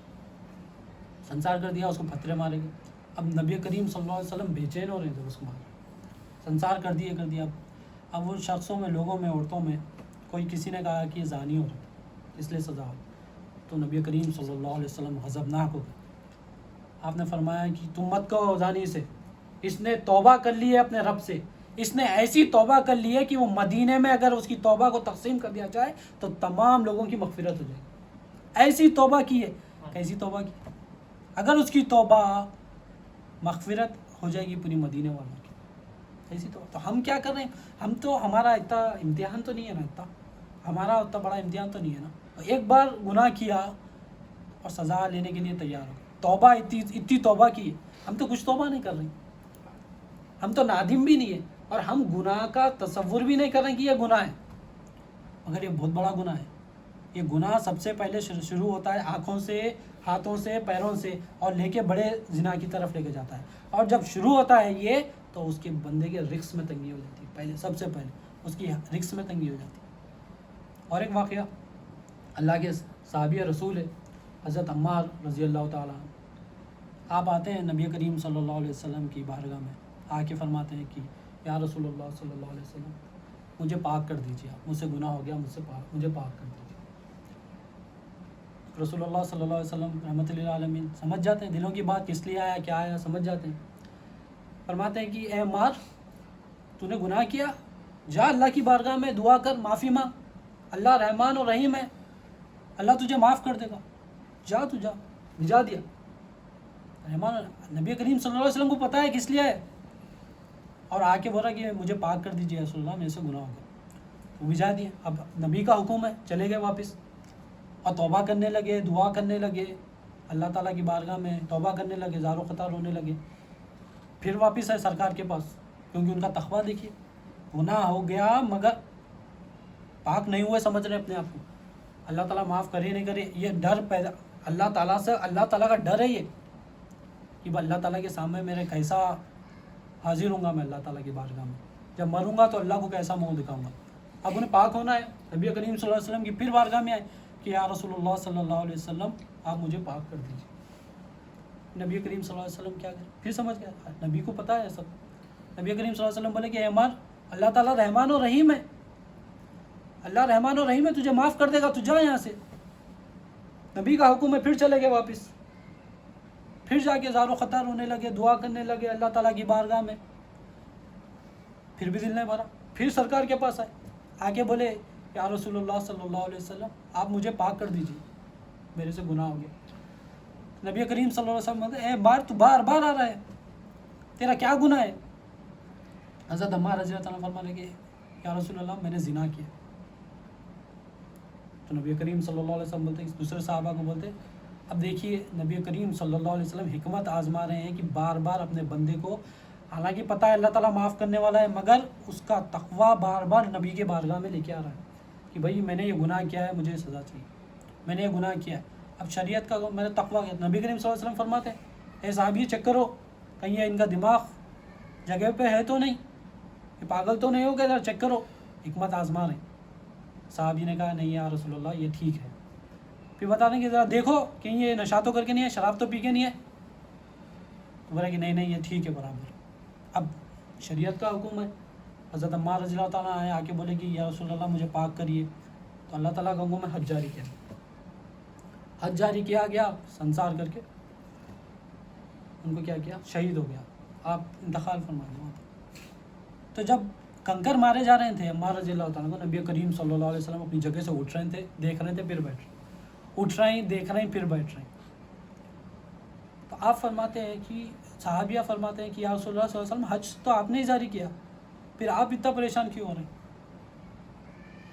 Speaker 1: سنسار کر دیا، اس کو پتھرے مارے گئے۔ اب نبی کریم صلی اللہ علیہ وسلم بے چین ہو رہے تھے، اس کو مارے، سنسار کر دیا۔ اب وہ شخصوں میں، لوگوں میں، عورتوں میں کوئی کسی نے کہا کہ یہ زانی ہو رہا ہے، اس لیے سزا ہو، تو نبی کریم صلی اللہ علیہ وسلم غضبناک ہو گئے۔ آپ نے فرمایا کہ تم مت کہو زانی سے، اس نے توبہ کر لی ہے اپنے رب سے، اس نے ایسی توبہ کر لی ہے کہ وہ مدینے میں اگر اس کی توبہ کو تقسیم کر دیا جائے تو تمام لوگوں کی مغفرت ہو جائے گی۔ ایسی توبہ کی ہے، کیسی توبہ کی؟ اگر اس کی توبہ مغفرت ہو جائے گی پوری مدینے والوں کی، ایسی تو ہم کیا کر رہے ہیں؟ ہم تو، ہمارا اتنا امتحان تو نہیں ہے نا، ہمارا اتنا بڑا امتحان تو نہیں ہے نا۔ ایک بار گناہ کیا اور سزا لینے کے لیے تیار ہو، توبہ اتنی توبہ کی ہے، ہم تو کچھ توبہ نہیں کر رہے، ہم تو نادم بھی نہیں ہے، اور ہم گناہ کا تصور بھی نہیں کر رہے کہ یہ گناہ ہے، مگر یہ بہت بڑا گناہ ہے۔ یہ گناہ سب سے پہلے شروع ہوتا ہے آنکھوں سے، ہاتھوں سے، پیروں سے، اور لے کے بڑے زنا کی طرف لے کے جاتا ہے، اور جب شروع ہوتا ہے یہ تو اس کے بندے کے رزق میں تنگی ہو جاتی ہے، پہلے سب سے پہلے اس کی رزق میں تنگی ہو جاتی ہے۔ اور ایک واقعہ، اللہ کے صحابی رسول ہے حضرت عمار رضی اللہ تعالیٰ عنہ، آپ آتے ہیں نبی کریم صلی اللہ علیہ وسلم کی بارگاہ میں، آ کے فرماتے ہیں کہ یا رسول اللہ صلی اللہ علیہ وسلم مجھے پاک کر دیجیے، آپ مجھ سے گناہ ہو گیا، مجھے پاک کر دیجیے۔ رسول اللہ صلی اللہ علیہ وسلم رحمۃ اللہ عالمین سمجھ جاتے ہیں دلوں کی بات، کس لیے آیا، کیا آیا، سمجھ جاتے ہیں۔ فرماتے ہیں کہ اے عمار، تو نے گناہ کیا، جا اللہ کی بارگاہ میں دعا کر، معافی مانگ، اللہ رحمان و رحیم ہے، اللہ تجھے معاف کر دے گا، جا تو جا، بھجا دیا۔ رحمان، نبی کریم صلی اللہ علیہ وسلم کو پتہ ہے کس لیے ہے، اور آ کے بولا کہ مجھے پاک کر دیجیے رسول اللہ، میرے سے گناہ ہو گیا، وہ بھجا دیا۔ اب نبی کا حکم ہے، چلے گئے واپس، اور توبہ کرنے لگے، دعا کرنے لگے، اللہ تعالیٰ کی بارگاہ میں توبہ کرنے لگے، زار و قطار رونے لگے۔ پھر واپس آئے سرکار کے پاس، کیونکہ ان کا تقویٰ دیکھیے، گناہ ہو گیا مگر پاک نہیں ہوئے سمجھ رہے اپنے آپ کو، اللہ تعالیٰ معاف کرے نہیں کرے، یہ ڈر پیدا اللہ تعالیٰ سے، اللہ تعالیٰ کا ڈر ہے یہ کہ اللہ تعالیٰ کے سامنے میرے کیسا حاضر ہوں گا میں اللہ تعالیٰ کی بارگاہ میں، جب مروں گا تو اللہ کو کیسا منہ دکھاؤں گا۔ اب انہیں پاک ہونا ہے، نبی کریم صلی اللہ علیہ وسلم کی پھر بارگاہ میں آئے کہ یا رسول اللہ صلی اللہ علیہ وسلم آپ مجھے پاک کر دیجیے۔ نبی کریم صلی اللہ علیہ وسلم کیا کرے، پھر سمجھ گیا، نبی کو پتہ ہے سب۔ نبی کریم صلی اللہ علیہ وسلم بولے کہ اے عمار، اللہ تعالیٰ رحمان و رحیم ہے، اللہ رحمان و رحیم ہے، تجھے معاف کر دے گا، تو جا یہاں سے۔ نبی کا حکم ہے، پھر چلے گئے واپس، پھر جا کے زار و خطار ہونے لگے، دعا کرنے لگے اللہ تعالیٰ کی بارگاہ میں، پھر بھی دل نہیں بھرا۔ پھر سرکار کے پاس آئے، آ کے بولے یا رسول اللہ صلی اللہ علیہ وسلم آپ مجھے پاک کر دیجیے، میرے سے گناہ ہو گیا۔ نبی کریم صلی اللہ علیہ وسلم بولتے اے بار تو بار بار آ رہا ہے، تیرا کیا گناہ ہے؟ حضرت عمار رضی اللہ عنہ فرمانے لگے یا رسول اللہ میں نے زنا کیا۔ تو نبی کریم صلی اللہ علیہ وسلم بولتے، دوسرے صحابہ کو بولتے اب دیکھیے نبی کریم صلی اللہ علیہ وسلم حکمت آزما رہے ہیں کہ بار بار اپنے بندے کو، حالانکہ پتہ ہے اللہ تعالیٰ معاف کرنے والا ہے، مگر اس کا تقویٰ بار بار نبی کے بارگاہ میں لے کے آ رہا ہے کہ بھائی میں نے یہ گناہ کیا ہے، مجھے سزا چاہیے، میں نے یہ گناہ کیا ہے۔ اب شریعت کا میں نے تقویٰ کیا، نبی کریم صلی اللہ علیہ وسلم فرماتے ہیں اے صحابی چیک کرو کہیں ان کا دماغ جگہ پہ ہے تو نہیں، یہ پاگل تو نہیں ہو گیا، ذرا چیک کرو، حکمت آزما رہے ہیں۔ صحابی نے کہا نہیں یا رسول اللہ یہ ٹھیک ہے۔ پھر بتا دیں کہ ذرا دیکھو کہیں یہ نشہ تو کر کے نہیں ہے، شراب تو پی کے نہیں ہے، تو بولا کہ نہیں یہ ٹھیک ہے برابر۔ اب شریعت کا حکم ہے، حضرت عمار رضی اللہ تعالیٰ آئے، آ کے بولے کہ یا رسول اللہ مجھے پاک کریے، تو اللہ تعالیٰ کا حکم ہے حج جاری کیا، حج جاری کیا گیا، سنسار کر کے ان کو کیا کیا، شہید ہو گیا، آپ انتقال فرما دیں۔ تو جب کنکر مارے جا رہے تھے عمار رضی اللہ تعالیٰ کو، نبی کریم صلی اللہ علیہ وسلم اپنی جگہ سے اٹھ رہے تھے، دیکھ رہے تھے، پھر بیٹھ رہے، اٹھ رہے ہیں، دیکھ رہے ہیں، پھر بیٹھ رہے ہیں۔ تو آپ فرماتے ہیں کہ صحابیہ فرماتے ہیں کہ یا رسول اللہ صلی اللہ علیہ وسلم حج تو آپ نے ہی جاری کیا، پھر آپ اتنا پریشان کیوں ہو رہے ہیں؟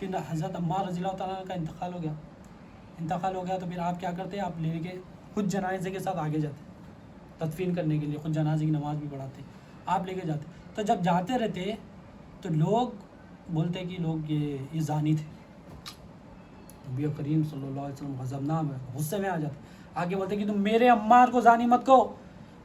Speaker 1: پھر حضرت عمار رضی اللہ تعالیٰ کا انتقال ہو گیا تو پھر آپ کیا کرتے آپ لے کے خود جنازے کے ساتھ آگے جاتے تدفین کرنے کے لیے، خود جنازے کی نماز بھی پڑھاتے، آپ لے کے جاتے. تو جب جاتے رہتے تو لوگ بولتے کہ لوگ یہ زانی تھے. نبی کریم صلی اللہ علیہ وسلم غضبناک غصے میں آ جاتے، آگے بولتے کہ تم میرے عمار کو زانی مت کہو،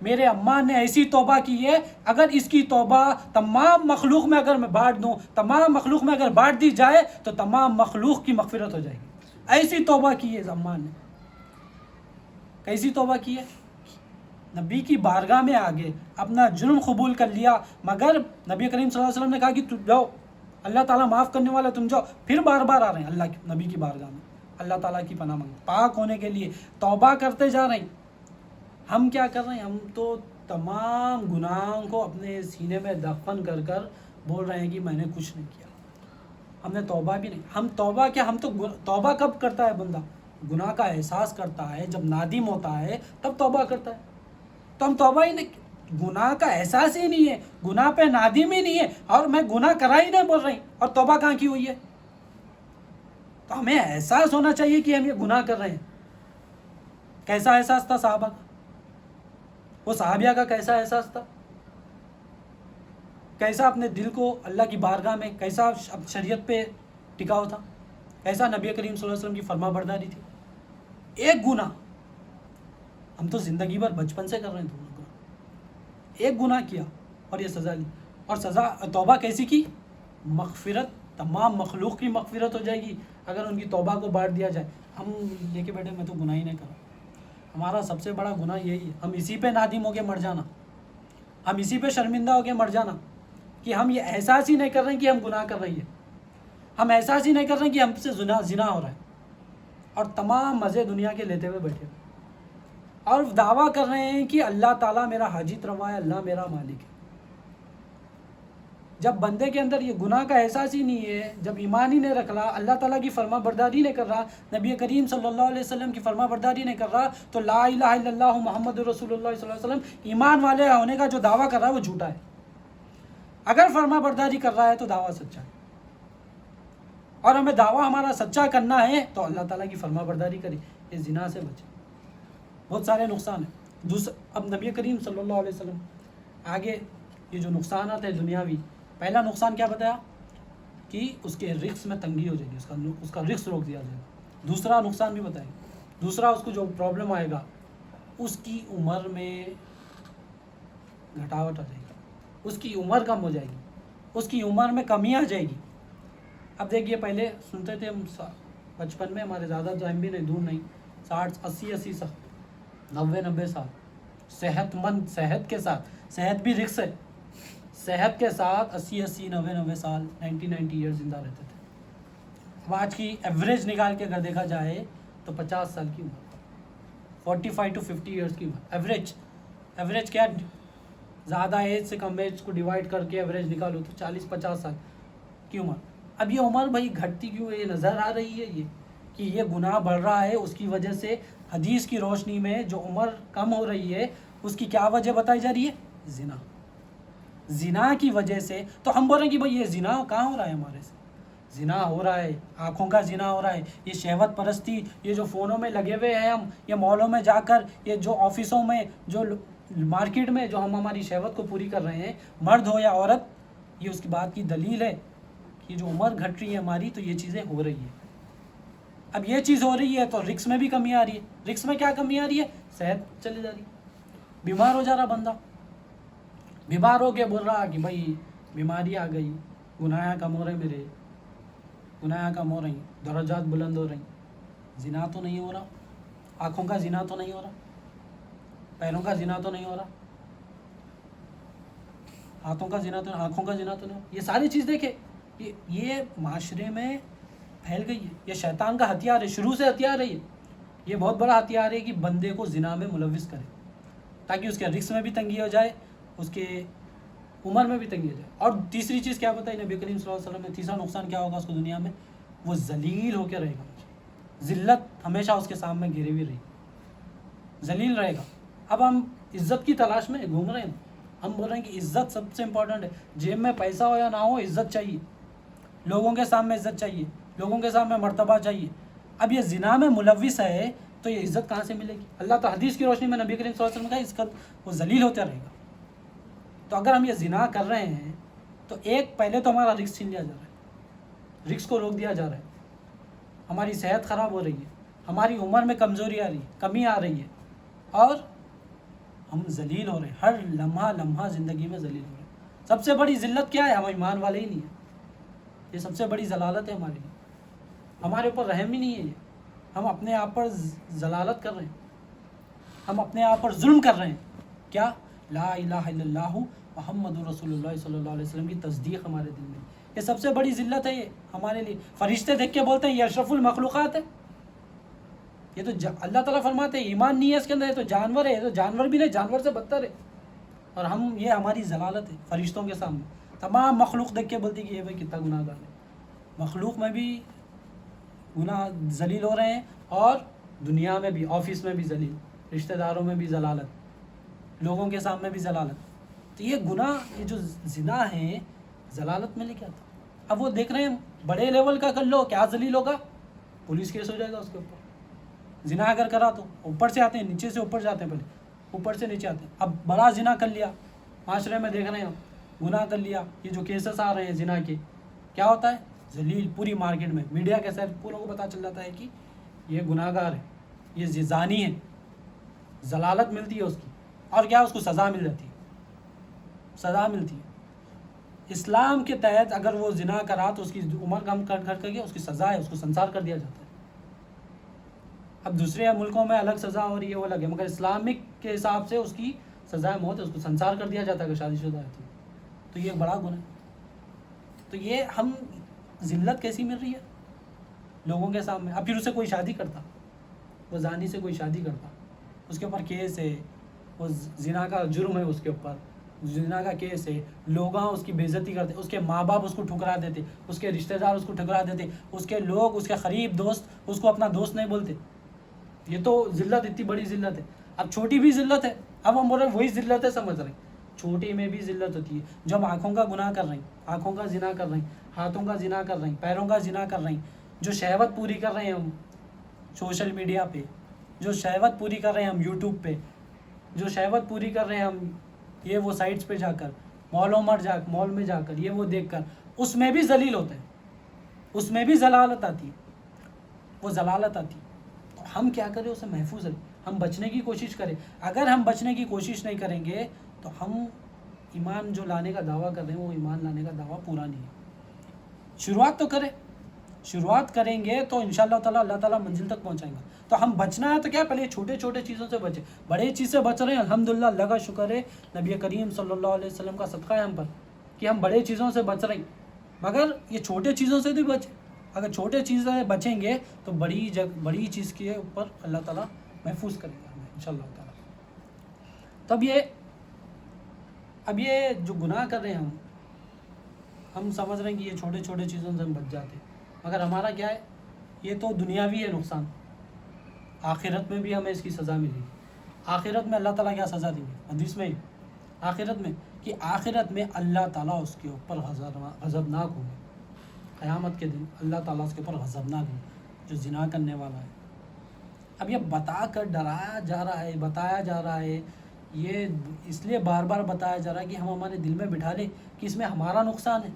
Speaker 1: میرے عمار نے ایسی توبہ کی ہے، اگر اس کی توبہ تمام مخلوق میں اگر میں بانٹ دوں، تمام مخلوق میں اگر بانٹ دی جائے تو تمام مخلوق کی مغفرت ہو جائے گی. ایسی توبہ کی ہے عمار نے. کیسی توبہ کی ہے؟ نبی کی بارگاہ میں آگے اپنا جرم قبول کر لیا، مگر نبی کریم صلی اللہ علیہ وسلم نے کہا کہ تم جاؤ، اللہ تعالیٰ معاف کرنے والا، تم جاؤ. پھر بار بار آ رہے ہیں اللہ کی نبی کی بارگاہ میں، اللہ تعالیٰ کی پناہ مانگ پاک ہونے کے لیے توبہ کرتے جا رہے ہیں. ہم کیا کر رہے ہیں؟ ہم تو تمام گناہوں کو اپنے سینے میں دفن کر کر بول رہے ہیں کہ میں نے کچھ نہیں کیا، ہم نے توبہ بھی نہیں. ہم توبہ کیا، ہم تو توبہ کب کرتا ہے بندہ؟ گناہ کا احساس کرتا ہے، جب نادم ہوتا ہے تب توبہ کرتا ہے. تو ہم توبہ ہی نہیں، گناہ کا احساس ہی نہیں ہے، گناہ پہ نادم ہی نہیں ہے، اور میں گناہ کرا ہی نہیں بول رہی، اور توبہ کہاں کی ہوئی ہے؟ تو ہمیں احساس ہونا چاہیے کہ ہم یہ گناہ کر رہے ہیں. کیسا احساس تھا صحابہ کا؟ وہ صحابیہ کا کیسا احساس تھا؟ کیسا اپنے دل کو اللہ کی بارگاہ میں، کیسا شریعت پہ ٹکاؤ تھا، کیسا نبی کریم صلی اللہ علیہ وسلم کی فرما برداری تھی. ایک گناہ، ہم تو زندگی بھر بچپن سے کر رہے ہیں گناہ، ایک گناہ کیا اور یہ سزا لی. اور سزا توبہ کیسی کی؟ مغفرت، تمام مخلوق کی مغفرت ہو جائے گی اگر ان کی توبہ کو بانٹ دیا جائے. ہم لے کے بیٹھے میں تو گناہ ہی نہیں کر رہا. ہمارا سب سے بڑا گناہ یہی ہے، ہم اسی پہ نادم ہو کے مر جانا، ہم اسی پہ شرمندہ ہو کے مر جانا کہ ہم یہ احساس ہی نہیں کر رہے ہیں کہ ہم گناہ کر رہی ہیں، ہم احساس ہی نہیں کر رہے ہیں کہ ہم سے زنا ہو رہا ہے، اور تمام مزے دنیا کے لیتے ہوئے بیٹھے اور دعویٰ کر رہے ہیں کہ اللہ تعالیٰ میرا حاجت روا ہے، اللہ میرا مالک ہے. جب بندے کے اندر یہ گناہ کا احساس ہی نہیں ہے، جب ایمان ہی نہیں رکھ رہا، اللہ تعالیٰ کی فرما برداری نہیں کر رہا، نبی کریم صلی اللہ علیہ وسلم کی فرما برداری نہیں کر رہا، تو لا الہ الا اللہ محمد رسول اللہ صلی اللہ علیہ وسلم ایمان والے ہونے کا جو دعویٰ کر رہا ہے وہ جھوٹا ہے. اگر فرما برداری کر رہا ہے تو دعویٰ سچا ہے، اور ہمیں دعویٰ ہمارا سچا کرنا ہے تو اللہ تعالیٰ کی فرما برداری کرے، یہ زنا سے بچے. بہت سارے نقصان ہیں. اب نبی کریم صلی اللہ علیہ وسلم آگے یہ جو نقصانات ہیں دنیاوی، پہلا نقصان کیا بتایا کہ اس کے رزق میں تنگی ہو جائے گی، اس کا رزق روک دیا جائے گا. دوسرا نقصان بھی بتائیں، دوسرا اس کو جو پرابلم آئے گا، اس کی عمر میں گھٹاوٹ آ جائے گی، اس کی عمر کم ہو جائے گی، اس کی عمر میں کمی آ جائے گی. اب دیکھیے پہلے سنتے تھے ہم بچپن میں، ہمارے زیادہ ٹائم بھی نہیں دور نہیں، 60 80 سال 90 سال صحت مند، صحت کے ساتھ، صحت بھی رزق ہے، صحت کے ساتھ 80 90 سال 90 ایئر زندہ رہتے تھے. اب آج کی ایوریج نکال کے اگر دیکھا جائے تو 50 سال کی عمر، 45 to 50 ایئرس کی عمر. ایوریج کیا، زیادہ ایج سے کم ایج کو ڈیوائڈ کر کے ایوریج نکالو تو 40 50 سال کی عمر. اب یہ عمر بھائی گھٹتی کیوں ہے؟ یہ نظر آ رہی ہے یہ کہ یہ گناہ بڑھ رہا ہے. اس کی وجہ سے حدیث کی روشنی میں جو عمر کم ہو رہی ہے اس کی کیا وجہ بتائی جا رہی ہے؟ زنا کی وجہ سے. تو ہم بول رہے ہیں کہ بھائی یہ زنا کہاں ہو رہا ہے؟ ہمارے سے زنا ہو رہا ہے، آنکھوں کا زنا ہو رہا ہے، یہ شہوت پرستی، یہ جو فونوں میں لگے ہوئے ہیں ہم، یہ مالوں میں جا کر، یہ جو آفسوں میں، جو مارکیٹ میں جو ہم ہماری شہوت کو پوری کر رہے ہیں، مرد ہو یا عورت، یہ اس کی بات کی دلیل ہے کہ جو عمر گھٹ رہی ہے ہماری تو یہ چیزیں ہو رہی ہیں. اب یہ چیز ہو رہی ہے تو رزق میں بھی کمی آ رہی ہے. رزق میں کیا کمی آ رہی ہے؟ صحت چلی جا رہی ہے، بیمار ہو جا رہا بندہ، بیمار ہو کے بول رہا کہ بھائی بیماری آ گئی، گناہ کم ہو رہے میرے، گناہ کم ہو رہی، درجات بلند ہو رہی. زنا تو نہیں ہو رہا، آنکھوں کا زنا تو نہیں ہو رہا، پیروں کا زنا تو نہیں ہو رہا، ہاتھوں کا زنا تو، آنکھوں کا زنا تو نہیں ہو رہا. یہ ساری چیز دیکھے یہ معاشرے میں پھیل گئی ہے. یہ شیطان کا ہتھیار ہے، شروع سے ہتھیار ہے. یہ بہت بڑا ہتھیار ہے کہ بندے کو زنا میں ملوث کرے تاکہ اس کے رزق میں بھی تنگی ہو جائے، اس کے عمر میں بھی تنگی ہو جائے. اور تیسری چیز کیا بتائی نبی کریم صلی اللہ علیہ وسلم نے؟ تیسرا نقصان کیا ہوگا اس کو دنیا میں؟ وہ ذلیل ہو کے رہے گا. ذلت ہمیشہ اس کے سامنے گھیرے ہوئی رہے گی، ذلیل رہے گا. اب ہم عزت کی تلاش میں گھوم رہے ہیں، ہم بول رہے ہیں کہ عزت سب سے امپورٹنٹ ہے. جیب میں پیسہ ہو یا نہ ہو، عزت چاہیے، لوگوں کے سامنے عزت چاہیے، لوگوں کے سامنے مرتبہ چاہیے. اب یہ زنا میں ملوث ہے تو یہ عزت کہاں سے ملے گی؟ اللہ تو حدیث کی روشنی میں نبی کریم صلی اللہ علیہ وسلم نے کہا اس کا وہ ذلیل ہوتا رہے گا. تو اگر ہم یہ زنا کر رہے ہیں تو ایک پہلے تو ہمارا رزق چھین لیا جا رہا ہے، رزق کو روک دیا جا رہا ہے، ہماری صحت خراب ہو رہی ہے، ہماری عمر میں کمزوری آ رہی ہے، کمی آ رہی ہے، اور ہم ذلیل ہو رہے ہیں، ہر لمحہ لمحہ زندگی میں ذلیل ہو رہے ہیں. سب سے بڑی ذلت کیا ہے؟ ہم ایمان والے ہی نہیں ہیں. یہ سب سے بڑی ضلالت ہے ہمارے لیے. ہمارے اوپر رحم ہی نہیں ہے. یہ ہم اپنے آپ پر ضلالت کر رہے ہیں، ہم اپنے آپ پر ظلم کر رہے ہیں. کیا؟ لا الہ الا اللہ محمد رسول اللہ صلی اللہ علیہ وسلم کی تصدیق ہمارے دل میں. یہ سب سے بڑی ذلت ہے یہ ہمارے لیے. فرشتے دیکھ کے بولتے ہیں یہ اشرف المخلوقات ہے. یہ تو اللہ تعالیٰ فرماتے ہیں ایمان نہیں ہے اس کے اندر، یہ تو جانور ہے، یہ تو جانور بھی نہیں، جانور سے بدتر ہے. اور ہم یہ ہماری ضلالت ہے فرشتوں کے سامنے. تمام مخلوق دیکھ کے بولتی کہ یہ بھائی کتنا گناہ گار ہے. مخلوق میں بھی گناہ ذلیل ہو رہے ہیں، اور دنیا میں بھی، آفس میں بھی ذلیل، رشتہ داروں میں بھی ضلالت، لوگوں کے سامنے بھی ضلالت. تو یہ گناہ، یہ جو زنا ہے، ضلالت میں لے کے آتا. اب وہ دیکھ رہے ہیں بڑے لیول کا کر لو کیا ذلیل ہوگا، پولیس کیس ہو جائے گا اس کے اوپر. زنا اگر کرا تو اوپر سے آتے ہیں، نیچے سے اوپر جاتے ہیں، پہلے اوپر سے نیچے آتے ہیں. اب بڑا زنا کر لیا، معاشرے میں دیکھ رہے ہیں ہم، گناہ کر لیا، یہ جو کیسز آ رہے ہیں زنا کے، کیا ہوتا ہے؟ ذلیل. پوری مارکیٹ میں میڈیا کے ساتھ پوروں کو پتہ چل جاتا ہے کہ یہ گناہ گار ہے، یہ زانی ہے، ضلالت ملتی ہے اس کی. اور کیا؟ اس کو سزا مل جاتی ہے، سزا ملتی ہے. اسلام کے تحت اگر وہ زنا کرا تو اس کی عمر کم کر کے اس کی سزا ہے، اس کو سنسار کر دیا جاتا ہے. اب دوسرے ملکوں میں الگ سزا ہو رہی ہے، وہ الگ ہے، مگر اسلامک کے حساب سے اس کی سزا موت ہے، اس کو سنسار کر دیا جاتا ہے اگر شادی شدہ ہے تو یہ ایک بڑا گناہ ہے. تو یہ ہم ذلت کیسی مل رہی ہے لوگوں کے سامنے. اب پھر اسے کوئی شادی کرتا، وہ زانی سے کوئی شادی کرتا، اس کے اوپر کیس ہے، وہ زنا کا جرم ہے، اس کے اوپر زنا کا کیس ہے، لوگ اس کی بے عزتی کرتے، اس کے ماں باپ اس کو ٹھکرا دیتے، اس کے رشتہ دار اس کو ٹھکرا دیتے، اس کے لوگ، اس کے قریب دوست اس کو اپنا دوست نہیں بولتے. یہ تو ذلت اتنی بڑی ذلت ہے. اب چھوٹی بھی ذلت ہے، اب ہم بول رہے ہیں وہی ذلت ہے، سمجھ رہے ہیں. چھوٹی میں بھی ذلت ہوتی ہے. جو ہم آنکھوں کا گناہ کر رہے ہیں، آنکھوں کا زنا کر رہے ہیں، ہاتھوں کا زنا کر رہے ہیں، پیروں کا زنا کر رہے ہیں، جو شہوت پوری کر رہے ہیں ہم سوشل میڈیا پہ، جو شہوت پوری کر رہے ہیں ہم یوٹیوب پہ، جو شہوت پوری کر رہے ہیں ہم یہ وہ سائٹس پہ جا کر، مال میں جا کر یہ وہ دیکھ کر، اس میں بھی ذلیل ہوتے ہیں، اس میں بھی ضلالت آتی ہے، وہ ضلالت آتی ہے. تو ہم کیا کریں؟ اسے محفوظ رہیں، ہم بچنے کی کوشش کریں. اگر ہم بچنے کی کوشش نہیں کریں گے تو ہم ایمان جو لانے کا دعویٰ کر رہے ہیں وہ ایمان لانے کا دعویٰ پورا نہیں ہے. شروعات تو کریں، شروعات کریں گے تو انشاءاللہ تعالیٰ اللہ تعالیٰ منزل تک پہنچائیں گا. تو ہم بچنا ہے تو کیا، پہلے چھوٹے چھوٹے چیزوں سے بچیں. بڑے چیز سے بچ رہے ہیں الحمدللہ، اللہ کا شکر ہے، نبی کریم صلی اللہ علیہ وسلم کا صدقہ ہے ہم پر کہ ہم بڑے چیزوں سے بچ رہے ہیں. مگر یہ چھوٹے چیزوں سے بھی بچیں. اگر چھوٹے چیزیں بچیں گے تو بڑی چیز کے اوپر اللہ تعالیٰ محفوظ کرے گا ہمیں انشاءاللہ تعالیٰ. تب اب یہ جو گناہ کر رہے ہیں ہم سمجھ رہے ہیں کہ یہ چھوٹے چھوٹے چیزوں سے ہم بچ جاتے ہیں، مگر ہمارا کیا ہے؟ یہ تو دنیاوی ہے نقصان. آخرت میں بھی ہمیں اس کی سزا ملے گی. آخرت میں اللہ تعالیٰ کیا سزا دیں گے؟ حدیث میں آخرت میں کہ آخرت میں اللہ تعالیٰ اس کے اوپر غضبناک ہوں گے. قیامت کے دن اللہ تعالیٰ اس کے اوپر غضبناک ہوں جو زنا کرنے والا ہے. اب یہ بتا کر ڈرایا جا رہا ہے، یہ اس لیے بار بار بتایا جا رہا ہے کہ ہم ہمارے دل میں بٹھا لیں کہ اس میں ہمارا نقصان ہے.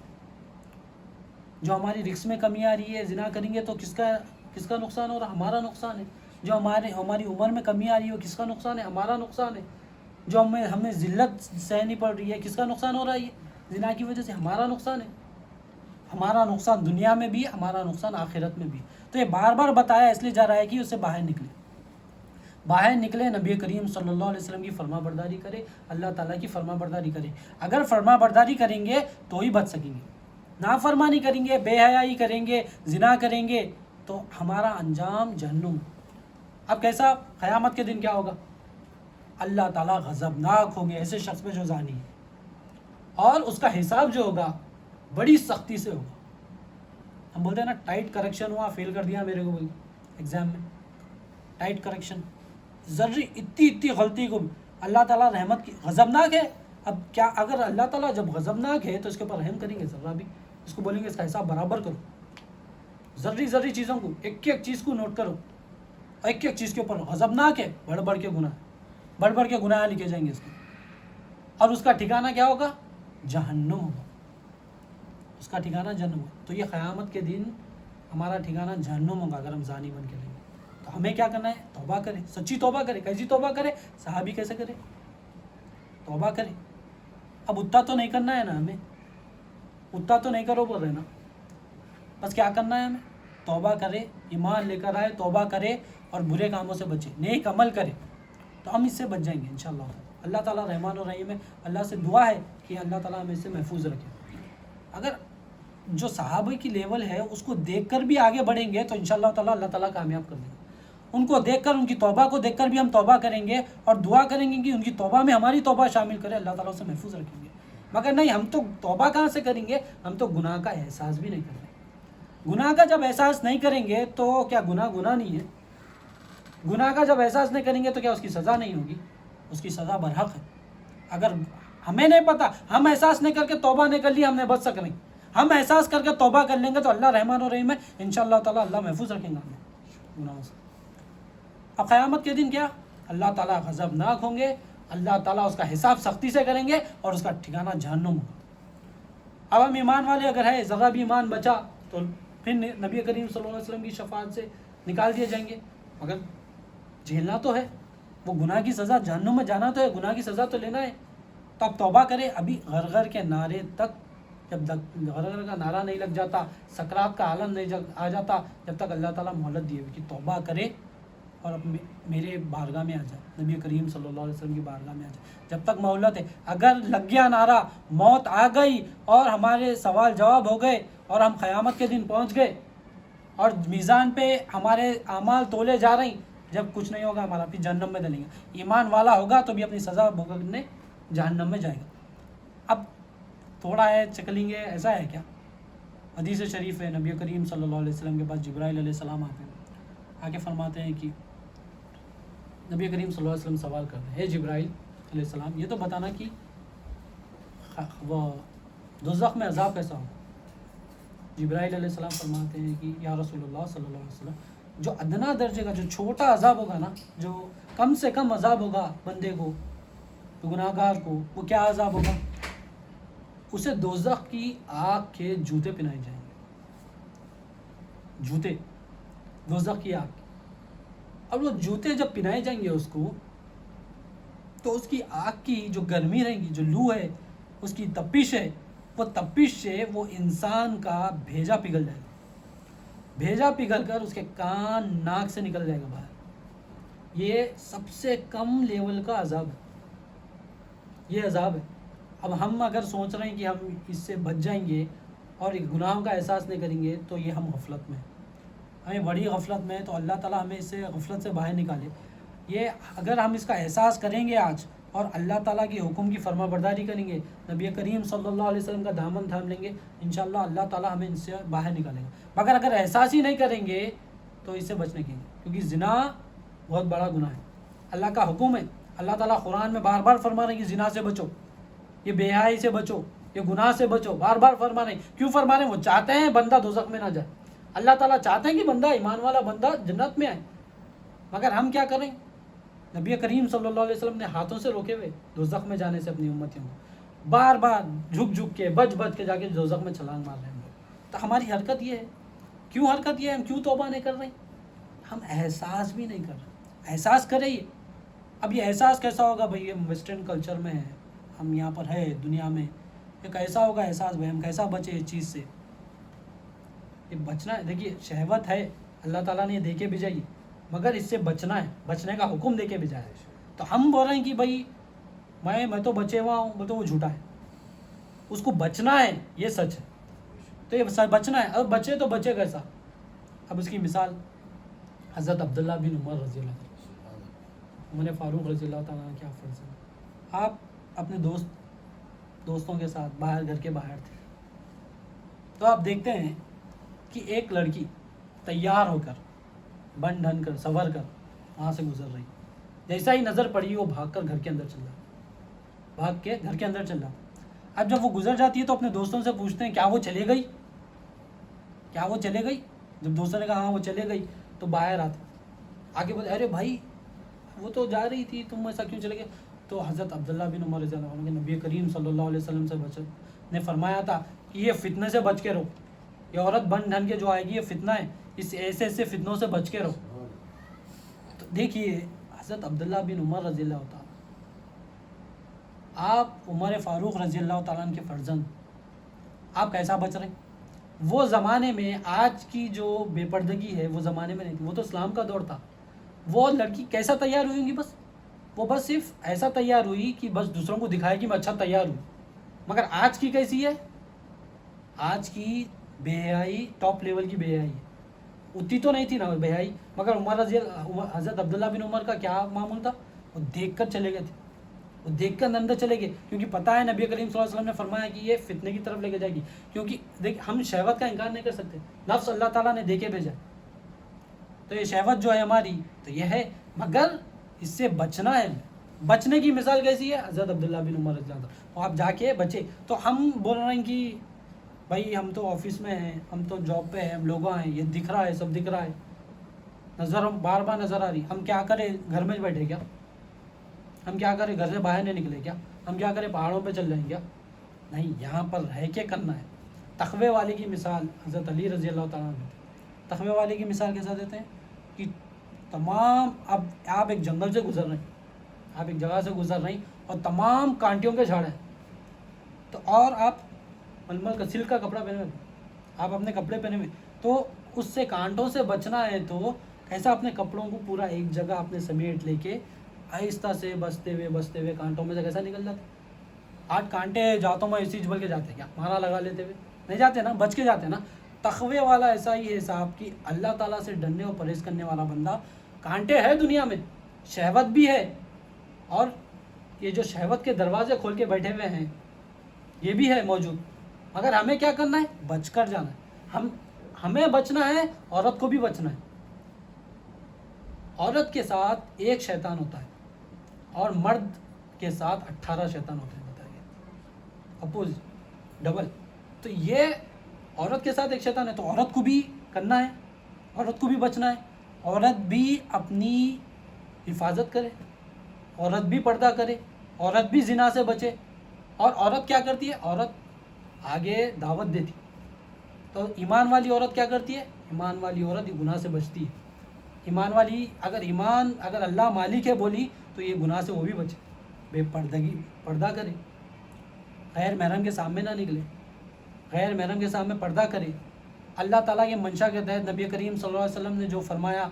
Speaker 1: جو ہماری رزق میں کمی آ رہی ہے، زنا کریں گے تو کس کا نقصان ہو رہا ہے؟ ہمارا نقصان ہے. جو ہماری عمر میں کمی آ رہی ہے، کس کا نقصان ہے؟ ہمارا نقصان ہے. جو ہمیں ذلت سہنی پڑ رہی ہے، کس کا نقصان ہو رہا ہے؟ یہ زنا کی وجہ سے ہمارا نقصان ہے. ہمارا نقصان دنیا میں بھی، ہمارا نقصان آخرت میں بھی. تو یہ بار بار بتایا اس لیے جا رہا ہے کہ اس سے باہر نکلے، نبی کریم صلی اللہ علیہ وسلم کی فرما برداری کرے، اللہ تعالیٰ کی فرما برداری کرے. اگر فرما برداری کریں گے تو ہی بچ سکیں گے. نافرمانی کریں گے، بے حیائی کریں گے، زنا کریں گے تو ہمارا انجام جہنم. اب کیسا؟ قیامت کے دن کیا ہوگا؟ اللہ تعالیٰ غضبناک ہوں گے ایسے شخص پہ جو زانی ہے، اور اس کا حساب جو ہوگا بڑی سختی سے ہوگا. ہم بولتے ہیں نا ٹائٹ کریکشن ہوا، فیل کر دیا میرے کو ایگزام میں، ٹائٹ کریکشن، ذری اتنی غلطی کو اللہ تعالیٰ رحمت کی غضبناک ہے. اب کیا اگر اللہ تعالیٰ جب غضبناک ہے تو اس کے اوپر رحم کریں گے؟ ذرا بھی اس کو بولیں گے اس کا حساب برابر کرو. ذری ذری چیزوں کو، ایک ایک چیز کو نوٹ کرو، ایک ایک چیز کے اوپر غضبناک ہے، بڑھ بڑھ کے گناہ، بڑھ بڑھ کے گناہ لکھے جائیں گے اس کے، اور اس کا ٹھکانہ کیا ہوگا؟ جہنم ہوگا، اس کا ٹھکانہ جہنم ہوگا۔ تو یہ قیامت کے دن ہمارا ٹھکانہ جہنم ہوگا اگر ہم زانی بن کے رہیں گے۔ تو ہمیں کیا کرنا ہے؟ توبہ کرے، سچی توبہ کرے۔ کیسی توبہ کرے؟ صحابی کیسے کرے؟ توبہ کرے۔ اب اتنا تو نہیں کرنا ہے نا ہمیں، اتنا تو نہیں کرو بول رہے نا، بس کیا کرنا ہے ہمیں؟ توبہ کرے، ایمان لے کر آئے، توبہ کرے اور برے کاموں سے بچے، نیک عمل کرے، تو ہم اس سے بچ جائیں گے انشاءاللہ۔ اللہ تعالیٰ رحمان و رحیم ہے، اللہ سے دعا ہے کہ اللہ تعالیٰ ہمیں اس سے محفوظ رکھے۔ اگر جو صحابہ کی لیول ہے اس کو دیکھ کر بھی آگے بڑھیں گے تو انشاءاللہ تعالیٰ اللہ تعالیٰ کامیاب کر دیں گے۔ ان کو دیکھ کر، ان کی توبہ کو دیکھ کر بھی ہم توبہ کریں گے اور دعا کریں گے کہ ان کی توبہ میں ہماری توبہ شامل کرے، اللہ تعالیٰ سے محفوظ رکھیں گے۔ مگر نہیں، ہم تو توبہ کہاں سے کریں گے؟ ہم تو گناہ کا احساس بھی نہیں کر رہے۔ گناہ کا جب احساس نہیں کریں گے تو کیا گناہ نہیں ہے؟ گناہ کا جب احساس نہیں کریں گے تو کیا اس کی سزا نہیں ہوگی؟ اس کی سزا برحق ہے۔ اگر ہمیں نہیں پتہ، ہم احساس نہیں کر کے توبہ نہیں کر لی، ہم نے بچ سکیں۔ ہم احساس کر کے توبہ کر لیں گے تو اللہ رحمان و رحیم ہے، انشاءاللہ تعالیٰ اللہ محفوظ رکھیں گا ہمیں گناہوں سے۔ اب قیامت کے دن کیا؟ اللہ تعالیٰ غضبناک ہوں گے، اللہ تعالیٰ اس کا حساب سختی سے کریں گے اور اس کا ٹھکانہ جہنم ہوگا۔ اب ہم ایمان والے اگر ہے، ذرا بھی ایمان بچا تو پھر نبی کریم صلی اللہ علیہ وسلم کی شفاعت سے نکال دیے جائیں گے، مگر جھیلنا تو ہے، وہ گناہ کی سزا، جہنم میں جانا تو ہے، گناہ کی سزا تو لینا ہے۔ تو اب توبہ کرے، ابھی غرغر کے نعرے تک، جب غرغر کا نعرہ نہیں لگ جاتا، سکرات کا عالم نہیں آ جاتا، جب تک اللہ تعالیٰ مہلت دیے ہوئے کہ توبہ کرے اور میرے بارگاہ میں آ جائے، نبی کریم صلی اللہ علیہ وسلم کی بارگاہ میں آ جائے، جب تک مہلت ہے۔ اگر لگ گیا نعرہ، موت آ گئی اور ہمارے سوال جواب ہو گئے اور ہم قیامت کے دن پہنچ گئے اور میزان پہ ہمارے اعمال تولے جا رہی، جب کچھ نہیں ہوگا ہمارا، پھر جہنم میں ڈلیں گے۔ ایمان والا ہوگا تو بھی اپنی سزا بھگتنے جہنم میں جائے گا۔ اب تھوڑا ہے چکلیں گے، ایسا ہے کیا؟ حدیث شریف ہے، نبی کریم صلی اللہ علیہ وسلم کے پاس جبرائیل علیہ السلام آتے ہیں، آ کے فرماتے ہیں کہ نبی کریم صلی اللہ علیہ وسلم سوال کرتے ہیں، اے جبرائیل علیہ السلام، یہ تو بتانا کہ وہ دوزخ میں عذاب کیسا ہوگا؟ جبرائیل علیہ السلام فرماتے ہیں کہ یا رسول اللہ صلی اللہ علیہ وسلم، جو ادنا درجے کا، جو چھوٹا عذاب ہوگا نا، جو کم سے کم عذاب ہوگا بندے کو، گناہ گار کو، وہ کیا عذاب ہوگا؟ اسے دوزخ کی آگ کے جوتے پہنائے جائیں گے، جوتے دوزخ کی آگ کے، اور وہ جوتے جب پہنائے جائیں گے اس کو، تو اس کی آگ کی جو گرمی رہے گی، جو لو ہے، اس کی تپش ہے، وہ تپش سے وہ انسان کا بھیجا پگھل جائے گا، بھیجا پگھل کر اس کے کان ناک سے نکل جائے گا باہر۔ یہ سب سے کم لیول کا عذاب ہے، یہ عذاب ہے۔ اب ہم اگر سوچ رہے ہیں کہ ہم اس سے بچ جائیں گے اور گناہوں کا احساس نہیں کریں گے تو یہ ہم غفلت میں ہیں، ہمیں بڑی غفلت میں ہے۔ تو اللہ تعالیٰ ہمیں اس سے غفلت سے باہر نکالے۔ یہ اگر ہم اس کا احساس کریں گے آج اور اللہ تعالیٰ کی حکم کی فرما برداری کریں گے، نبی کریم صلی اللہ علیہ وسلم کا دامن تھام لیں گے، انشاءاللہ اللہ تعالیٰ ہمیں ان سے باہر نکالے گا۔ مگر اگر احساس ہی نہیں کریں گے تو اس سے بچنے کے، کیونکہ زنا بہت بڑا گناہ ہے، اللہ کا حکم ہے۔ اللہ تعالیٰ قرآن میں بار بار فرما رہے ہیں کہ زنا سے بچو، یہ بے حیائی سے بچو، یہ گناہ سے بچو، بار بار فرما رہے ہیں۔ کیوں فرما رہے ہیں؟ وہ چاہتے ہیں بندہ دوزخ میں نہ جائے، اللہ تعالیٰ چاہتے ہیں کہ بندہ، ایمان والا بندہ جنت میں آئے، مگر ہم کیا کریں؟ نبی کریم صلی اللہ علیہ وسلم نے ہاتھوں سے روکے ہوئے دوزخ میں جانے سے اپنی امتیوں کو، بار بار جھک جھک کے، بچ بچ کے جا کے دوزخ میں چھلانگ مار رہے ہیں لوگ۔ تو ہماری حرکت یہ ہے، کیوں حرکت یہ ہے؟ ہم کیوں توبہ نہیں کر رہے؟ ہم احساس بھی نہیں کر رہے۔ احساس کرے یہ، اب یہ احساس کیسا ہوگا بھائی؟ ہم ویسٹرن کلچر میں ہیں، ہم یہاں پر ہے دنیا میں، یہ کیسا ہوگا احساس بھائی؟ ہم کیسا بچے اس چیز سے؟ یہ بچنا ہے، دیکھیے شہوت ہے، اللہ تعالیٰ نے یہ دے کے بھیجا، مگر اس سے بچنا ہے، بچنے کا حکم دے کے بھیجا ہے۔ تو ہم بول رہے ہیں کہ بھائی میں تو بچے ہوا ہوں، وہ تو وہ جھوٹا ہے، اس کو بچنا ہے، یہ سچ ہے۔ تو یہ بچنا ہے، اب بچے تو بچے کیسا؟ اب اس کی مثال حضرت عبداللہ بن عمر رضی اللہ تعالیٰ، عمر فاروق رضی اللہ تعالیٰ کیا فرض ہے، آپ اپنے دوستوں کے ساتھ باہر، گھر کے باہر تھے، تو آپ دیکھتے ہیں کہ ایک لڑکی تیار ہو کر، بن ڈھن کر، سنور کر وہاں سے گزر رہی، جیسا ہی نظر پڑی وہ بھاگ کر گھر کے اندر چل رہا، بھاگ کے گھر کے اندر چل رہا۔ اب جب وہ گزر جاتی ہے تو اپنے دوستوں سے پوچھتے ہیں کیا وہ چلے گئی؟ کیا وہ چلے گئی؟ جب دوستوں نے کہا ہاں وہ چلے گئی تو باہر آگے بولے ارے بھائی وہ تو جا رہی تھی, تم ایسا کیوں چلے گئے؟ تو حضرت عبداللہ بن عمر رضی اللہ عنہ کے نبی کریم صلی اللہ علیہ وسلم سے نے فرمایا تھا کہ یہ فتنے سے بچ کے رہو, یہ عورت بن ڈھن کے جو آئے گی یہ فتنہ ہے, اس ایسے ایسے فتنوں سے بچ کے رہو. تو دیکھیے حضرت عبداللہ بن عمر رضی اللہ تعالیٰ, آپ عمر فاروق رضی اللہ تعالیٰ عنہ کے فرزند, آپ کیسا بچ رہے ہیں؟ وہ زمانے میں آج کی جو بے پردگی ہے وہ زمانے میں نہیں تھی, وہ تو اسلام کا دور تھا. وہ لڑکی کیسا تیار ہوئی گی؟ بس صرف ایسا تیار ہوئی کہ بس دوسروں کو دکھائے کہ میں اچھا تیار ہوں. مگر آج کی کیسی ہے؟ آج کی بے حیائی ٹاپ لیول کی بے حیائی ہے. اتنی تو نہیں تھی نا بے حیائی, مگر حضرت عبداللہ بن عمر کا کیا معمول تھا؟ وہ دیکھ کر چلے گئے تھے, وہ دیکھ کر اندر چلے گئے, کیونکہ پتہ ہے نبی کریم صلی اللہ علیہ وسلم نے فرمایا کہ یہ فتنے کی طرف لے کے جائے گی. کیونکہ دیکھ ہم شہوت کا انکار نہیں کر سکتے, نفس اللہ تعالیٰ نے دیکھے بھیجا, تو یہ شہوت جو ہے ہماری تو یہ ہے, مگر اس سے بچنا ہے. بچنے کی مثال کیسی ہے؟ حضرت عبداللہ بن عمر رضی اللہ عنہ, اور آپ جا کے بچے. تو ہم بول رہے ہیں کہ بھائی ہم تو آفس میں ہیں, ہم تو جاب پہ ہیں, ہم لوگ ہیں, یہ دکھ رہا ہے, سب دکھ رہا ہے, نظر ہم بار بار نظر آ رہی, ہم کیا کریں؟ گھر میں بیٹھے کیا؟ ہم کیا کریں؟ گھر سے باہر نہیں نکلے کیا؟ ہم کیا کریں؟ پہاڑوں پہ چل جائیں کیا؟ نہیں, یہاں پر رہ کے کرنا ہے. تقوی والے کی مثال حضرت علی رضی اللہ تعالیٰ عنہ. تقوی والے کی مثال کیسا دیتے ہیں کہ تمام اب آپ ایک جنگل سے گزر رہے ہیں, آپ ایک جگہ سے گزر رہے ہیں اور تمام کانٹیوں کے جھاڑ ہیں, تو اور آپ ململ کا سلک کا کپڑا پہنے ہوئے, آپ اپنے کپڑے پہنے ہوئے, تو اس سے کانٹوں سے بچنا ہے تو کیسا اپنے کپڑوں کو پورا ایک جگہ اپنے سمیٹ لے کے آہستہ سے بچتے ہوئے کانٹوں میں سے کیسا نکل جاتے. آج کانٹے جاتوں میں ایسی جبل کے جاتے ہیں کیا؟ مارا لگا لیتے ہوئے نہیں جاتے نا, بچ کے جاتے نا. تقوی والا ایسا ہی ہے صاحب کہ اللہ تعالیٰ سے ڈرنے اور پرہیز کرنے والا بندہ. کانٹے ہے دنیا میں, شہوت بھی ہے, اور یہ جو شہوت کے دروازے کھول کے بیٹھے ہوئے ہیں یہ بھی ہے موجود, مگر ہمیں کیا کرنا ہے؟ بچ کر جانا ہے. ہمیں بچنا ہے, عورت کو بھی بچنا ہے. عورت کے ساتھ ایک شیطان ہوتا ہے اور مرد کے ساتھ 18 شیطان ہوتے ہیں, بتائیے, اپوزٹ ڈبل. تو یہ عورت کے ساتھ ایک شیطان ہے, تو عورت کو بھی کرنا ہے, عورت کو بھی بچنا ہے. عورت بھی اپنی حفاظت کرے, عورت بھی پردہ کرے, عورت بھی زنا سے بچے. اور عورت کیا کرتی ہے؟ عورت آگے دعوت دیتی. تو ایمان والی عورت کیا کرتی ہے؟ ایمان والی عورت گناہ سے بچتی ہے. ایمان والی اگر اللہ مالک ہے بولی تو یہ گناہ سے وہ بھی بچے, بے پردگی پردہ کرے, غیر محرم کے سامنے نہ نکلے, غیر محرم کے سامنے پردہ کرے. اللہ تعالیٰ کے منشا کے تحت نبی کریم صلی اللہ علیہ وسلم نے جو فرمایا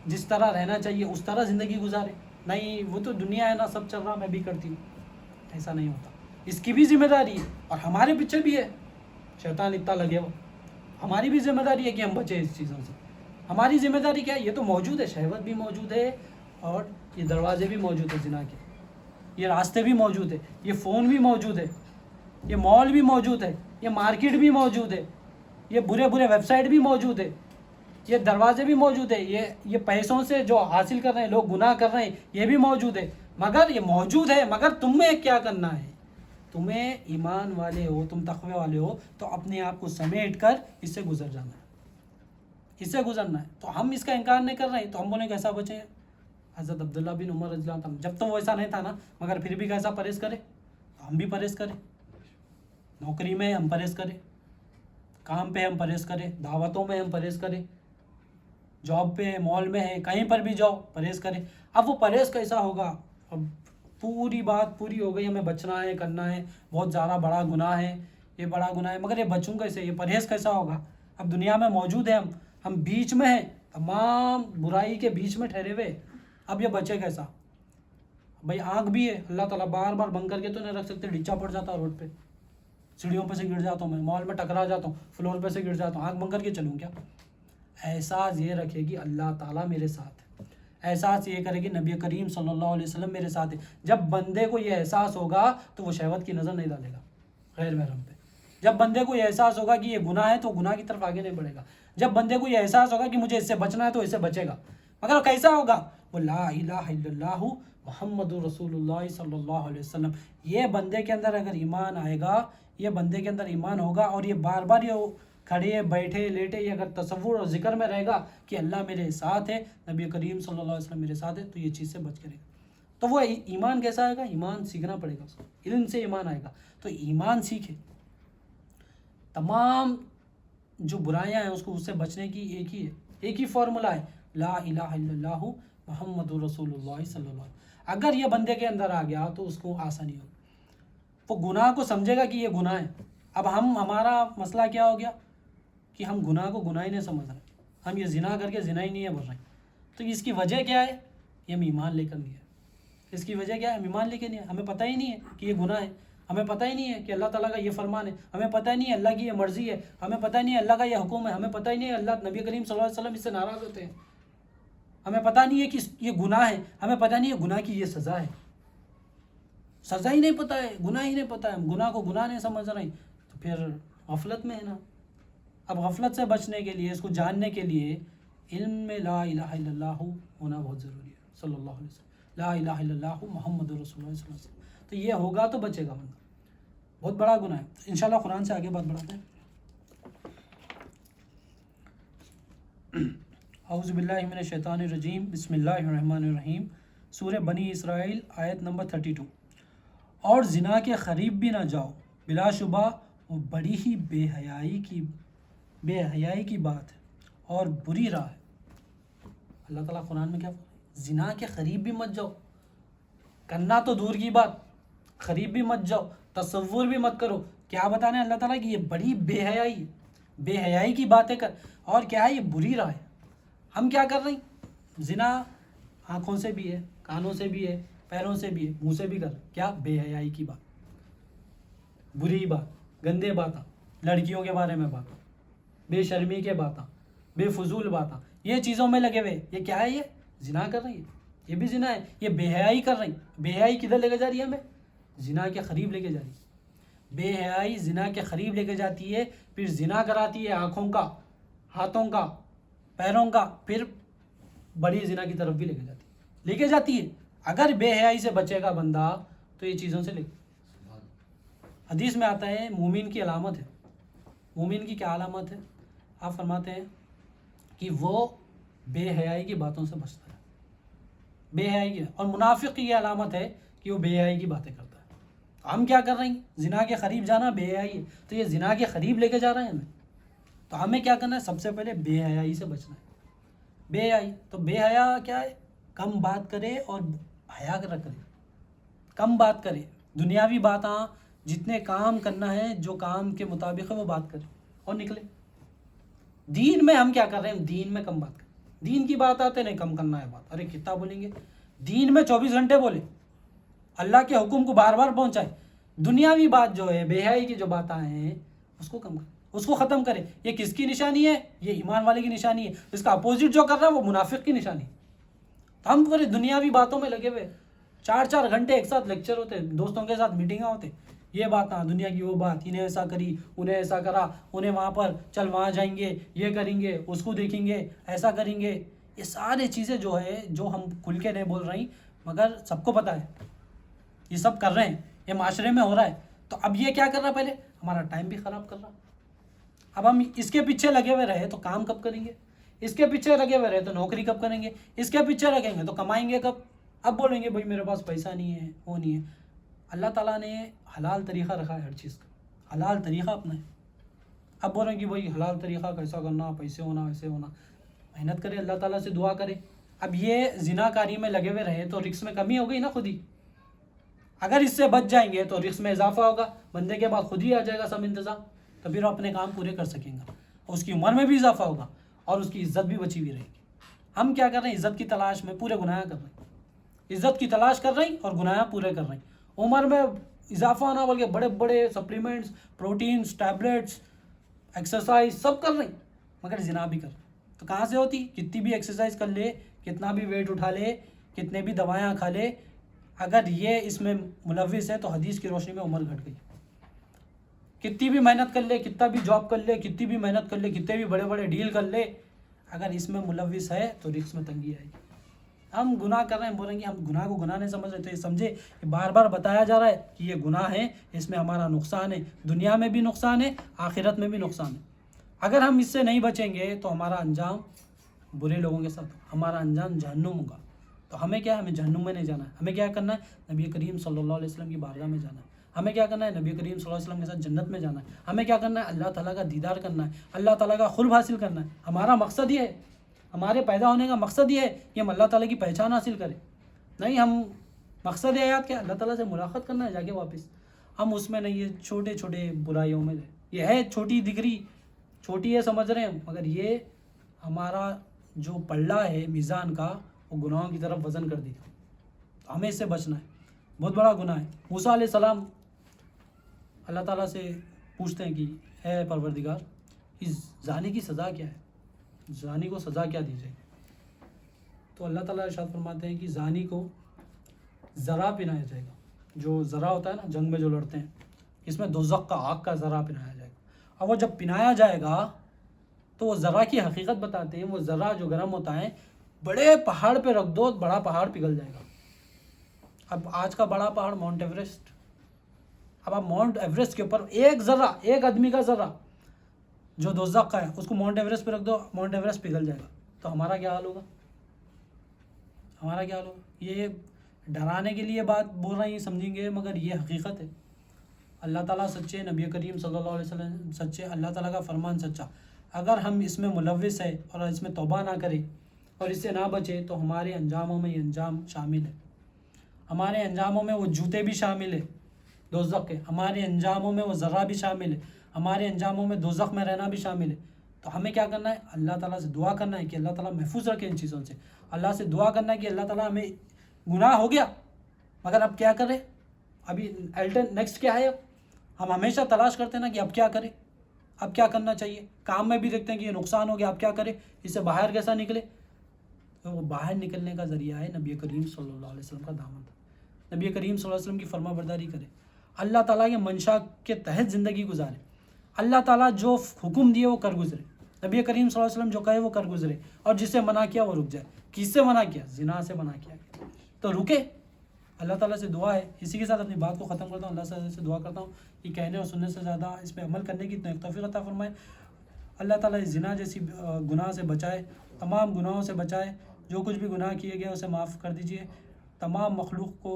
Speaker 1: جس طرح رہنا چاہیے اس طرح زندگی گزارے. نہیں وہ تو دنیا ہے نا, سب چل رہا میں بھی کرتی ہوں, ایسا نہیں ہوتا. اس کی بھی ذمہ داری ہے اور ہمارے پیچھے بھی ہے, شیطان اتنا لگے ہوا, ہماری بھی ذمہ داری ہے کہ ہم بچیں اس چیزوں سے. ہماری ذمہ داری کیا ہے؟ یہ تو موجود ہے, شہوت بھی موجود ہے اور یہ دروازے بھی موجود ہیں زنا کے, یہ راستے بھی موجود ہے, یہ فون بھی موجود ہے, یہ مال بھی موجود ہے, یہ مارکیٹ بھی موجود ہے, یہ برے ویب سائٹ بھی موجود ہے, یہ دروازے بھی موجود ہے, یہ پیسوں سے جو حاصل کر رہے ہیں لوگ گناہ کر رہے ہیں یہ بھی موجود ہے. مگر یہ موجود ہے, مگر تمہیں کیا کرنا ہے؟ تمہیں ایمان والے ہو, تم تقوی والے ہو تو اپنے آپ کو سمیٹ کر اس سے گزر جانا ہے, اس سے گزرنا ہے. تو ہم اس کا انکار نہیں کر رہے ہیں, تو ہم بولیں کیسا بچے؟ حضرت عبداللہ بن عمر رضی اللہ عنہ, جب تو ویسا نہیں تھا نا, مگر پھر بھی کیسا پرہیز کرے؟ تو ہم بھی پرہیز کریں, نوکری میں ہم پرہیز کریں, کام پہ ہم پرہیز کریں, دعوتوں میں ہم پرہیز کریں, جاب پہ, مال میں ہے, کہیں پر بھی جاؤ پرہیز کریں. اب وہ پرہیز کیسا ہوگا؟ اب پوری بات پوری ہو گئی, ہمیں بچنا ہے, کرنا ہے, بہت زیادہ بڑا گناہ ہے, یہ بڑا گناہ ہے, مگر یہ بچوں کیسے؟ یہ پرہیز کیسا ہوگا؟ اب دنیا میں موجود ہے, ہم بیچ میں ہیں, تمام برائی کے بیچ میں ٹھہرے ہوئے, اب یہ بچے کیسا؟ بھائی آنکھ بھی ہے, اللہ تعالیٰ بار بار بند کر کے تو نہیں رکھ سکتے, ڈچا پڑ جاتا روڈ پہ, سیڑھیوں پہ سے گر جاتا ہوں میں, مال میں ٹکرا جاتا ہوں, فلور پہ سے گر جاتا ہوں, آنکھ بند کر کے چلوں کیا؟ احساس یہ رکھے گی اللہ تعالیٰ میرے ساتھ ہے, احساس یہ کرے گی نبی کریم صلی اللہ علیہ وسلم میرے ساتھ ہے. جب بندے کو یہ احساس ہوگا تو وہ شہوت کی نظر نہیں ڈالے گا غیر محرم پہ. جب بندے کو یہ احساس ہوگا کہ یہ گناہ ہے تو گناہ کی طرف آگے نہیں بڑھے گا. جب بندے کو یہ احساس ہوگا کہ مجھے اس سے بچنا ہے تو اس سے بچے گا. مگر کیسا ہوگا؟ وہ لا الہ الا اللہ محمد رسول اللہ صلی اللہ علیہ وسلم. یہ بندے کے اندر اگر ایمان آئے گا, یہ بندے کے اندر ایمان ہوگا, اور یہ بار بار یہ کھڑے بیٹھے لیٹے یہ اگر تصور اور ذکر میں رہے گا کہ اللہ میرے ساتھ ہے، نبی کریم صلی اللہ علیہ وسلم میرے ساتھ ہے، تو یہ چیز سے بچ کرے گا. تو وہ ایمان کیسا آئے گا؟ ایمان سیکھنا پڑے گا اس کو، علم سے ایمان آئے گا. تو ایمان سیکھے. تمام جو برائیاں ہیں اس کو، اس سے بچنے کی ایک ہی فارمولہ ہے، لا الہ الا اللہ محمد رسول اللہ صلی اللہ علیہ وسلم. اگر یہ بندے کے اندر آ گیا تو اس کو آسانی ہوگی. وہ گناہ کو سمجھے گا کہ یہ گناہ ہے. اب ہمارا مسئلہ کیا ہو گیا کہ ہم گناہ کو گناہ ہی نہیں سمجھ رہے، ہم یہ زنا کر کے زنا ہی نہیں ہے بول رہے ہیں. تو اس کی وجہ کیا ہے؟ یہ ہم ایمان لے کر نہیں ہے. اس کی وجہ کیا ہے؟ ہم ایمان لے کے نہیں ہے. ہمیں پتہ ہی نہیں ہے کہ یہ گناہ ہے، ہمیں پتہ ہی نہیں ہے کہ اللہ تعالیٰ کا یہ فرمان ہے، ہمیں پتہ ہی نہیں ہے اللہ کی یہ مرضی ہے، ہمیں پتہ ہی نہیں ہے اللہ کا یہ حکم ہے، ہمیں پتہ ہی نہیں ہے اللہ نبی کریم صلی اللہ علیہ وسلم اس سے ناراض ہوتے ہیں، ہمیں پتہ نہیں ہے کہ یہ گناہ ہے، ہمیں پتہ نہیں ہے گناہ کی یہ سزا ہے. سزا ہی نہیں پتہ ہے، گناہ ہی نہیں پتہ ہے، ہم گناہ کو گناہ نہیں سمجھ رہے ہیں، تو پھر غفلت میں ہے نا. اب غفلت سے بچنے کے لیے، اس کو جاننے کے لیے علم میں لا الہ الا اللہ ہونا بہت ضروری ہے. صلی اللہ علیہ وسلم، لا الہ الا اللہ محمد رسول اللہ صلی اللہ علیہ وسلم. تو یہ ہوگا تو بچے گا بندہ. بہت بڑا گناہ ہے. انشاءاللہ قرآن سے آگے بات بڑھاتے ہیں. اعوذ باللہ من الشیطان الرجیم، بسم اللہ الرحمن الرحیم. سورہ بنی اسرائیل آیت نمبر 32. اور زنا کے قریب بھی نہ جاؤ، بلا شبہ وہ بڑی ہی بے حیائی کی بات ہے اور بری راہ ہے. اللہ تعالیٰ قرآن میں کیا زنا کے قریب بھی مت جاؤ. کرنا تو دور کی بات، قریب بھی مت جاؤ، تصور بھی مت کرو. کیا بتانا ہے اللہ تعالیٰ کہ یہ بڑی بے حیائی کی باتیں کر، اور کیا ہے یہ بری راہ ہے. ہم کیا کر رہے ہیں؟ زنا آنکھوں سے بھی ہے، کانوں سے بھی ہے، پیروں سے بھی ہے، منہ سے بھی کر رہے ہیں. کیا؟ بے حیائی کی بات، بری بات، گندے باتاں، لڑکیوں کے بارے میں باتاں، بے شرمی کے باتاں، بے فضول باتاں، یہ چیزوں میں لگے ہوئے. یہ کیا ہے؟ یہ زنا کر رہی ہے، یہ بھی زنا ہے. یہ بے حیائی کر رہی. بے حیائی کدھر لے کے جا رہی ہے؟ ہمیں زنا کے قریب لے کے جا رہی ہے. بے حیائی زنا کے قریب لے کے جاتی ہے، پھر زنا کراتی ہے آنکھوں کا، ہاتھوں کا، پیروں کا، پھر بڑی زنا کی طرف بھی لے کے جاتی ہے. اگر بے حیائی سے بچے گا بندہ تو یہ چیزوں سے حدیث میں آتا ہے مومن کی علامت ہے. مومن کی کیا علامت ہے؟ آپ فرماتے ہیں کہ وہ بے حیائی کی باتوں سے بچتا ہے. بے حیائی کی. اور منافق کی یہ علامت ہے کہ وہ بے حیائی کی باتیں کرتا ہے. تو ہم کیا کر رہے ہیں؟ زنا کے قریب جانا بے حیائی ہے، تو یہ زنا کے قریب لے کے جا رہے ہیں ہمیں. تو ہمیں کیا کرنا ہے؟ سب سے پہلے بے حیائی سے بچنا ہے. بے حیائی تو بے حیا کیا ہے؟ کم بات کرے اور حیا کرے. کم بات کرے، دنیاوی باتاں، جتنے کام کرنا ہے جو کام کے مطابق ہے وہ بات کرے اور نکلے. دین میں ہم کیا کر رہے ہیں؟ دین میں کم بات کریں. دین کی بات آتے نہیں، کم کرنا ہے بات. ارے کتنا بولیں گے؟ دین میں 24 گھنٹے بولے، اللہ کے حکم کو بار بار پہنچائے. دنیاوی بات جو ہے، بے حیائی کی جو باتیں ہیں، اس کو کم کرے، اس کو ختم کرے. یہ کس کی نشانی ہے؟ یہ ایمان والے کی نشانی ہے. اس کا اپوزٹ جو کر رہا ہے وہ منافق کی نشانی ہے. تو ہم پورے دنیاوی باتوں میں لگے ہوئے، 4 گھنٹے ایک ساتھ لیکچر ہوتے، دوستوں کے ساتھ میٹنگاں ہوتے، یہ باتاں، دنیا کی وہ بات، انہیں ایسا کری، انہیں ایسا کرا، انہیں وہاں پر چل وہاں جائیں گے، یہ کریں گے، اس کو دیکھیں گے، ایسا کریں گے. یہ سارے چیزیں جو ہے، جو ہم کھل کے نہیں بول رہے ہیں مگر سب کو پتہ ہے یہ سب کر رہے ہیں، یہ معاشرے میں ہو رہا ہے. تو اب یہ کیا کر رہا ہے؟ پہلے ہمارا ٹائم بھی خراب کر رہا. اب ہم اس کے پیچھے لگے ہوئے رہے تو کام کب کریں گے؟ اس کے پیچھے لگے ہوئے رہے تو نوکری کب کریں گے؟ اس کے پیچھے لگیں گے تو کمائیں گے کب؟ اب بولیں گے بھائی میرے پاس پیسہ نہیں ہے، وہ نہیں ہے. اللہ تعالیٰ نے حلال طریقہ رکھا ہے ہر چیز کا، حلال طریقہ اپنا ہے. اب بولیں کہ بھائی حلال طریقہ کیسا کرنا، پیسے ہونا، ایسے ہونا. محنت کرے، اللہ تعالیٰ سے دعا کرے. اب یہ زنا کاری میں لگے ہوئے رہے تو رزق میں کمی ہو گئی نا خود ہی. اگر اس سے بچ جائیں گے تو رزق میں اضافہ ہوگا، بندے کے بعد خود ہی آ جائے گا سب انتظام، تو پھر وہ اپنے کام پورے کر سکیں گا. اس کی عمر میں بھی اضافہ ہوگا اور اس کی عزت بھی بچی ہوئی رہے گی. ہم کیا کر رہے ہیں؟ عزت کی تلاش میں پورے گناہ کر رہے ہیں. عزت کی تلاش کر رہے ہیں اور گناہ پورے کر رہے ہیں. عمر میں اضافہ ہونا بول کے بڑے بڑے سپلیمنٹس، پروٹینز، ٹیبلٹس، ایکسرسائز سب کر رہے ہیں مگر زنا بھی کر رہے ہیں. تو کہاں سے ہوتی؟ کتنی بھی ایکسرسائز کر لے، کتنا بھی ویٹ اٹھا لے، کتنے بھی دوائیاں کھا لے، اگر یہ اس میں ملوث ہے تو حدیث کی روشنی میں عمر گھٹ گئی. کتنی بھی محنت کر لے، کتنا بھی جاب کر لے، کتنی بھی محنت کر لے، کتنے بھی بڑے بڑے ڈیل کر لے، اگر اس میں ملوث ہے تو رزق میں تنگی آئے گی. ہم گناہ کر رہے ہیں، بولیں گے ہم گناہ کو گناہ نہیں سمجھ رہے. تو یہ سمجھے بار بار بتایا جا رہا ہے کہ یہ گناہ ہے، اس میں ہمارا نقصان ہے، دنیا میں بھی نقصان ہے، آخرت میں بھی نقصان ہے. اگر ہم اس سے نہیں بچیں گے تو ہمارا انجام برے لوگوں کے ساتھ، ہمارا انجام جہنم ہوگا. تو ہمیں کیا ہے، ہمیں جہنم میں نہیں جانا ہے. ہمیں کیا کرنا ہے، نبی کریم صلی اللہ علیہ وسلم کی بارگاہ میں جانا ہے. ہمیں کیا کرنا ہے، نبی کریم صلی اللہ علیہ وسلم کے ساتھ جنت میں جانا ہے. ہمیں کیا کرنا ہے، اللہ تعالیٰ کا دیدار کرنا ہے، اللہ تعالیٰ کا قرب حاصل کرنا ہے. ہمارا مقصد یہ ہے، ہمارے پیدا ہونے کا مقصد یہ ہے کہ ہم اللہ تعالیٰ کی پہچان حاصل کریں. نہیں، ہم مقصد حیات کیا، اللہ تعالیٰ سے ملاقات کرنا ہے جا کے واپس. ہم اس میں نہیں، یہ چھوٹے چھوٹے برائیوں میں یہ ہے، چھوٹی دگری چھوٹی ہے سمجھ رہے ہیں، مگر یہ ہمارا جو پلڑا ہے میزان کا، وہ گناہوں کی طرف وزن کر دیا. تو ہمیں اس سے بچنا ہے، بہت بڑا گناہ ہے. موسیٰ علیہ السلام اللہ تعالیٰ سے پوچھتے ہیں کہ اے پروردگار، اس زانی کی سزا کیا ہے، زانی کو سزا کیا دی جائے. تو اللہ تعالیٰ ارشاد فرماتے ہیں کہ زانی کو ذرا پہنایا جائے گا. جو ذرا ہوتا ہے نا، جنگ میں جو لڑتے ہیں، اس میں دوزخ کا آگ کا ذرا پہنایا جائے گا. اور وہ جب پہنایا جائے گا تو وہ ذرا کی حقیقت بتاتے ہیں. وہ ذرا جو گرم ہوتا ہے، بڑے پہاڑ پہ رکھ دو، بڑا پہاڑ پگھل جائے گا. اب آج کا بڑا پہاڑ ماؤنٹ ایوریسٹ، اب آپ ماؤنٹ ایوریسٹ کے اوپر ایک ذرہ، ایک آدمی کا ذرہ جو دوزخ کا ہے، اس کو ماؤنٹ ایوریسٹ پہ رکھ دو، ماؤنٹ ایوریسٹ پگھل جائے گا. تو ہمارا کیا حال ہوگا، ہمارا کیا حال ہوگا. یہ ڈرانے کے لیے بات بول رہے ہیں، سمجھیں گے، مگر یہ حقیقت ہے. اللہ تعالیٰ سچے، نبی کریم صلی اللہ علیہ وسلم سچے، اللہ تعالیٰ کا فرمان سچا. اگر ہم اس میں ملوث ہے اور اس میں توبہ نہ کریں اور اس سے نہ بچے تو ہمارے انجاموں میں یہ انجام شامل ہے. ہمارے انجاموں میں وہ جوتے بھی شامل ہے دوزخ کے، ہمارے انجاموں میں وہ ذرہ بھی شامل ہے، ہمارے انجاموں میں دوزخ میں رہنا بھی شامل ہے. تو ہمیں کیا کرنا ہے، اللہ تعالیٰ سے دعا کرنا ہے کہ اللہ تعالیٰ محفوظ رکھے ان چیزوں سے. اللہ سے دعا کرنا ہے کہ اللہ تعالیٰ ہمیں گناہ ہو گیا، مگر اب کیا کریں، ابھی نیکسٹ کیا ہے. اب ہم ہمیشہ تلاش کرتے ہیں نا کہ اب کیا کریں، اب کیا کرنا چاہیے. کام میں بھی دیکھتے ہیں کہ یہ نقصان ہو گیا، اب کیا کریں، اس سے باہر کیسا نکلے. تو وہ باہر نکلنے کا ذریعہ ہے نبی کریم صلی اللہ علیہ وسلم کا دامن. نبی کریم صلی اللہ علیہ وسلم کی فرما برداری کرے، اللہ تعالیٰ کے منشا کے تحت زندگی گزارے. اللہ تعالیٰ جو حکم دیے وہ کر گزرے، نبی کریم صلی اللہ علیہ وسلم جو کہے وہ کر گزرے، اور جس سے منع کیا وہ رک جائے. کس سے منع کیا، زنا سے منع کیا تو رکے. اللہ تعالیٰ سے دعا ہے. اسی کے ساتھ اپنی بات کو ختم کرتا ہوں. اللہ تعالیٰ سے دعا کرتا ہوں کہ کہنے اور سننے سے زیادہ اس پہ عمل کرنے کی توفیق عطا فرمائے. اللہ تعالیٰ زنا جیسی گناہ سے بچائے، تمام گناہوں سے بچائے. جو کچھ بھی گناہ کیے گئے اسے معاف کر دیجیے. تمام مخلوق کو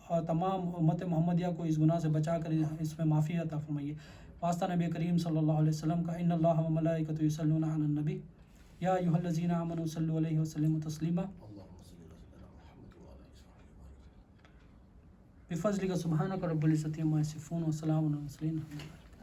Speaker 1: اور تمام امت محمدیہ کو اس گناہ سے بچا کر اس میں معافی عطا فرمائیے. واسطہ نبی کریم صلی اللہ علیہ وسلم کا. ان اللہ و ملائکۃ یصلون علی النبی یا ایھا الذین آمنوا صلوا علیہ وسلموا تسلیما. بفضلک سبحانک رب العزۃ عما یصفون وسلام علی المرسلین.